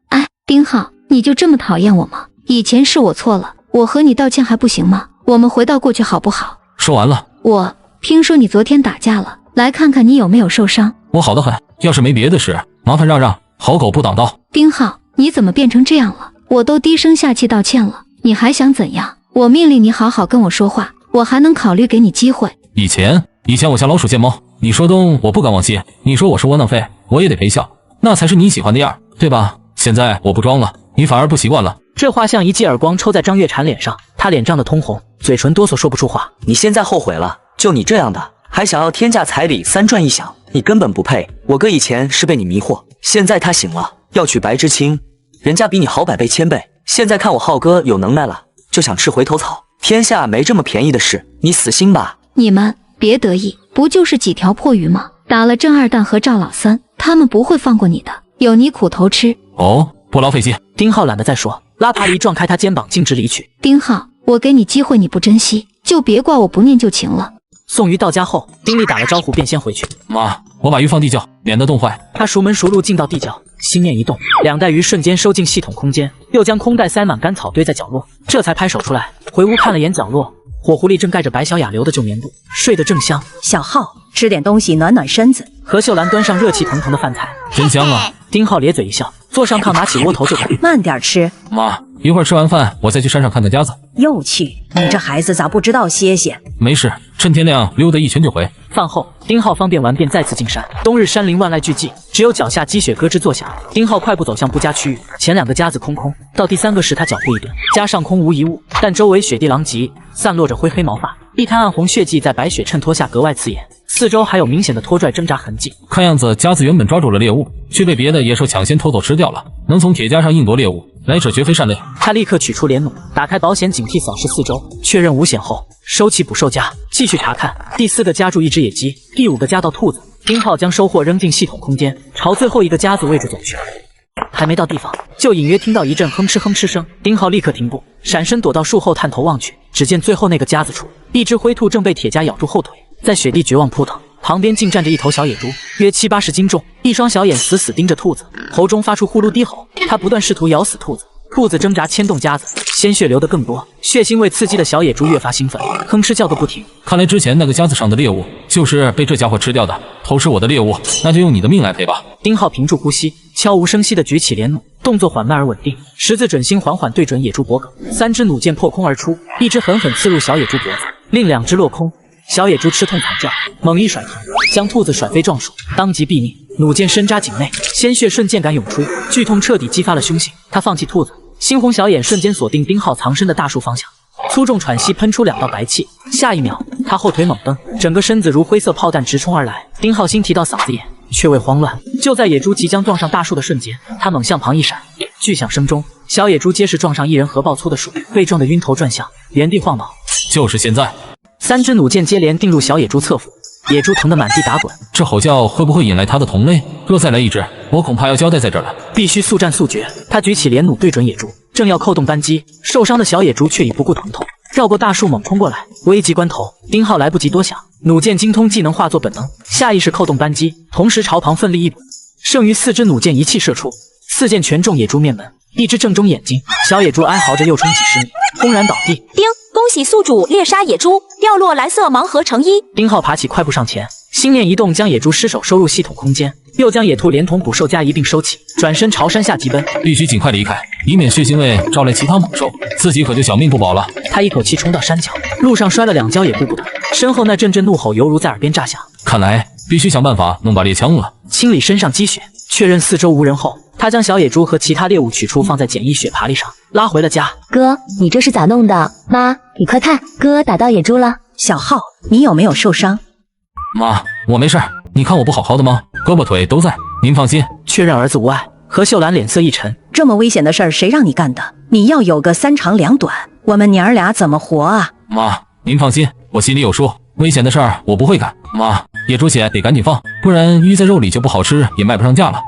哎，丁浩，你就这么讨厌我吗？以前是我错了，我和你道歉还不行吗？我们回到过去好不好？说完了。我听说你昨天打架了，来看看你有没有受伤。我好得很，要是没别的事，麻烦让让，好狗不挡道。丁浩，你怎么变成这样了？我都低声下气道歉了，你还想怎样？我命令你好好跟我说话，我还能考虑给你机会。以前我像老鼠见猫，你说东我不敢忘西，你说我是窝囊废，我也得陪笑，那才是你喜欢的样，对吧？现在我不装了，你反而不习惯了。这话像一记耳光抽在张月婵脸上，她脸涨得通红，嘴唇哆嗦说不出话。你现在后悔了？就你这样的，还想要天价彩礼三转一响，你根本不配。我哥以前是被你迷惑，现在他醒了，要娶白知青，人家比你好100倍1000倍。现在看我浩哥有能耐了，就想吃回头草。天下没这么便宜的事，你死心吧。你们别得意，不就是几条破鱼吗？打了郑二蛋和赵老三，他们不会放过你的，有你苦头吃。哦，不劳费心。丁浩懒得再说，拉爬犁撞开他肩膀，径直离去。丁浩，我给你机会你不珍惜，就别怪我不念旧情了。送鱼到家后，丁力打了招呼便先回去。妈，我把鱼放地窖，免得冻坏。他熟门熟路进到地窖，心念一动，2袋鱼瞬间收进系统空间，又将空袋塞满干草堆在角落，这才拍手出来。回屋看了眼角落，火狐狸正盖着白小雅留的旧棉布，睡得正香。小浩，吃点东西暖暖身子。何秀兰端上热气腾腾的饭菜，真香啊！丁浩咧嘴一笑，坐上炕拿起窝头就啃。慢点吃。妈，一会儿吃完饭我再去山上看看家子。又去？你这孩子咋不知道歇歇？没事，趁天亮溜达一圈就回。饭后，丁浩方便完便再次进山。冬日山林万籁俱寂，只有脚下积雪咯吱作响。丁浩快步走向布家区域，前2个家子空空，到第3个时他脚步一顿，家上空无一物，但周围雪地狼藉，散落着灰黑毛发，一滩暗红血迹在白雪衬托下格外刺眼。四周还有明显的拖拽挣扎痕迹，看样子家子原本抓住了猎物，却被别的野兽抢先偷走吃掉了。能从铁架上硬夺猎物，来者绝非善类。他立刻取出连弩，打开保险警惕扫视四周，确认无险后，收起捕兽夹，继续查看。第4个夹住一只野鸡，第5个夹到兔子。丁浩将收获扔进系统空间，朝最后一个夹子位置走去。还没到地方，就隐约听到一阵哼哧哼哧声。丁浩立刻停步，闪身躲到树后，探头望去，只见最后那个夹子处，一只灰兔正被铁夹咬住后腿，在雪地绝望扑腾，旁边竟站着一头小野猪，约70、80斤重，一双小眼死死盯着兔子，喉中发出呼噜低吼。他不断试图咬死兔子，兔子挣扎牵动夹子，鲜血流得更多，血腥味刺激的小野猪越发兴奋，哼哧叫个不停。看来之前那个夹子上的猎物就是被这家伙吃掉的，偷吃我的猎物，那就用你的命来赔吧。丁浩屏住呼吸，悄无声息地举起连弩，动作缓慢而稳定，十字准心缓缓对准野猪脖颈，3支弩箭破空而出，一支狠狠刺入小野猪脖子，另2支落空。小野猪吃痛惨叫，猛一甩头，将兔子甩飞撞树，当即毙命。弩箭深扎颈内，鲜血瞬间感涌出，剧痛彻底激发了凶性。他放弃兔子，猩红小眼瞬间锁定丁浩藏身的大树方向，粗重喘息喷出2道白气。下一秒，他后腿猛蹬，整个身子如灰色炮弹直冲而来。丁浩心提到嗓子眼，却未慌乱。就在野猪即将撞上大树的瞬间，他猛向旁一闪，巨响声中，小野猪结实撞上1人合抱粗的树，被撞得晕头转向，原地晃脑。就是现在，3支弩箭接连定入小野猪侧腹，野猪疼得满地打滚。这吼叫会不会引来他的同类？若再来一只，我恐怕要交代在这儿了。必须速战速决。他举起连弩对准野猪，正要扣动扳机，受伤的小野猪却已不顾疼痛，绕过大树猛冲过来。危急关头，丁浩来不及多想，弩箭精通技能化作本能，下意识扣动扳机，同时朝旁奋力一补，剩余4支弩箭一气射出，4箭全中野猪面门，一只正中眼睛。小野猪哀嚎着又冲几10米，轰然倒地。丁，恭喜宿主猎杀野猪，掉落蓝色盲盒成1。丁浩爬起，快步上前，心念一动，将野猪尸首收入系统空间，又将野兔连同捕兽夹一并收起，转身朝山下疾奔。必须尽快离开，以免血腥味招来其他猛兽，自己可就小命不保了。他一口气冲到山脚，路上摔了2跤也顾不得，身后那阵阵怒吼犹如在耳边炸响。看来必须想办法弄把猎枪了。清理身上积雪，确认四周无人后，他将小野猪和其他猎物取出，放在简易雪爬犁上，拉回了家。哥，你这是咋弄的？妈，你快看，哥打到野猪了。小浩，你有没有受伤？妈，我没事，你看我不好好的吗？胳膊腿都在，您放心。确认儿子无碍，何秀兰脸色一沉，这么危险的事儿谁让你干的？你要有个3长2短，我们娘儿俩怎么活啊？妈，您放心，我心里有数，危险的事儿我不会干。妈，野猪血得赶紧放，不然鱼在肉里就不好吃，也卖不上价了。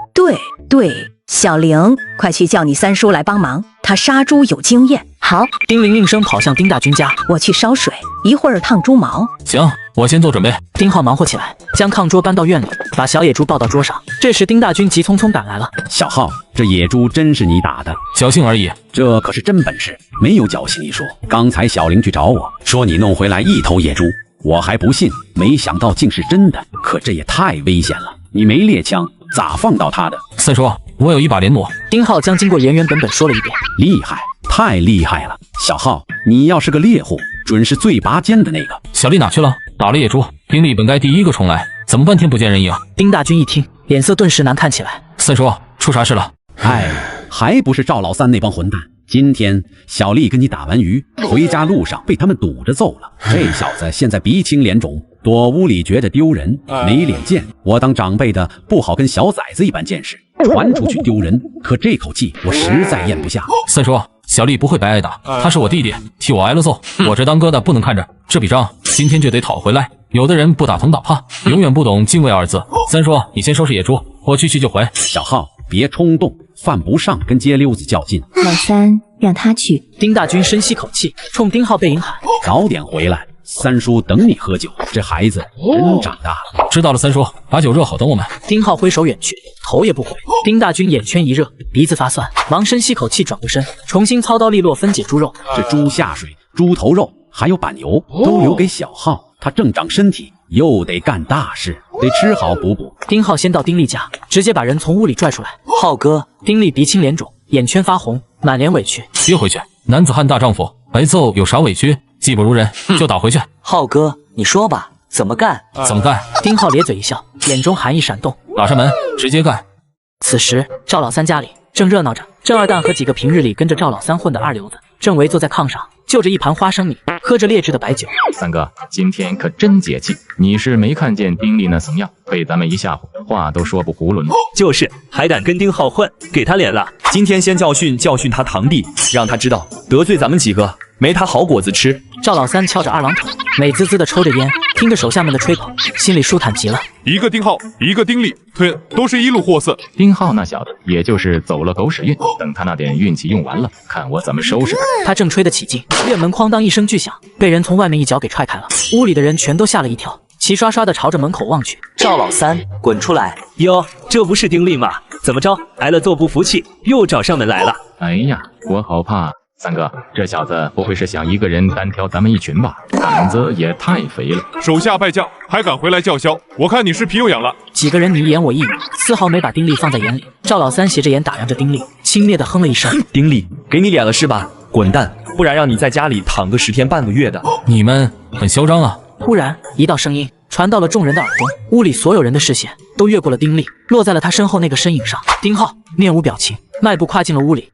对，小玲，快去叫你三叔来帮忙，他杀猪有经验。好，丁玲应声跑向丁大军家，我去烧水，一会儿烫猪毛。行，我先做准备。丁浩忙活起来，将炕桌搬到院里，把小野猪抱到桌上。这时丁大军急匆匆赶来了。小浩，这野猪真是你打的？侥幸而已，这可是真本事，没有侥幸一说。刚才小玲去找我说你弄回来1头野猪，我还不信，没想到竟是真的。可这也太危险了，你没猎枪，咋放到他的？三叔，我有一把连弩。丁浩将经过原原本本说了一遍。厉害，太厉害了！小浩，你要是个猎户，准是最拔尖的那个。小丽哪去了？打了野猪，丁力本该第一个冲来，怎么半天不见人影？丁大军一听，脸色顿时难看起来。三叔，出啥事了？哎，还不是赵老三那帮混蛋！今天小丽跟你打完鱼，回家路上被他们堵着揍了。这小子现在鼻青脸肿，躲屋里觉得丢人，没脸见。我当长辈的不好跟小崽子一般见识，传出去丢人。可这口气我实在咽不下。三叔，小丽不会白挨打，他是我弟弟，替我挨了揍。我这当哥的不能看着，这笔账今天就得讨回来。有的人不打疼打怕，永远不懂敬畏二字。三叔，你先收拾野猪，我去就回。小浩，别冲动，犯不上跟街溜子较劲。老三，让他去。丁大军深吸口气，冲丁浩背影喊：早点回来，三叔等你喝酒。这孩子真长大了。知道了，三叔，把酒热好，等我们。丁浩挥手远去，头也不回。丁大军眼圈一热，鼻子发酸，忙深吸口气，转过身，重新操刀利落分解猪肉。这猪下水、猪头肉还有板油都留给小浩，他正长身体，又得干大事，得吃好补补。丁浩先到丁力家，直接把人从屋里拽出来。浩哥，丁力鼻青脸肿，眼圈发红，满脸委屈。别回去，男子汉大丈夫，挨揍有啥委屈？技不如人就打回去。浩哥，你说吧，怎么干？怎么干？丁浩咧嘴一笑，眼中寒意闪动。打上门，直接干。此时赵老三家里正热闹着，郑二蛋和几个平日里跟着赵老三混的二流子正围坐在炕上，就着一盘花生米，喝着劣质的白酒。三哥，今天可真解气！你是没看见丁力那怂样，被咱们一吓唬，话都说不囫囵。就是还敢跟丁浩混，给他脸了。今天先教训他堂弟，让他知道得罪咱们几个没他好果子吃。赵老三翘着二郎腿，美滋滋的抽着烟，听着手下们的吹捧，心里舒坦极了。一个丁浩，一个丁力，都是一路货色。丁浩那小子，也就是走了狗屎运，等他那点运气用完了，看我怎么收拾他。他正吹得起劲，院门哐当一声巨响，被人从外面一脚给踹开了。屋里的人全都吓了一跳，齐刷刷的朝着门口望去。赵老三，滚出来！哟，这不是丁力吗？怎么着，挨了揍不服气，又找上门来了？哎呀，我好怕。三哥，这小子不会是想一个人单挑咱们一群吧？胆子也太肥了！手下败将，还敢回来叫嚣？我看你是皮又痒了。几个人你一言我一语，丝毫没把丁力放在眼里。赵老三斜着眼打量着丁力，轻蔑地哼了一声：“丁力，给你脸了是吧？滚蛋！不然让你在家里躺个10天半个月的。”你们很嚣张啊！忽然，一道声音传到了众人的耳中，屋里所有人的视线都越过了丁力，落在了他身后那个身影上。丁浩面无表情，迈步跨进了屋里。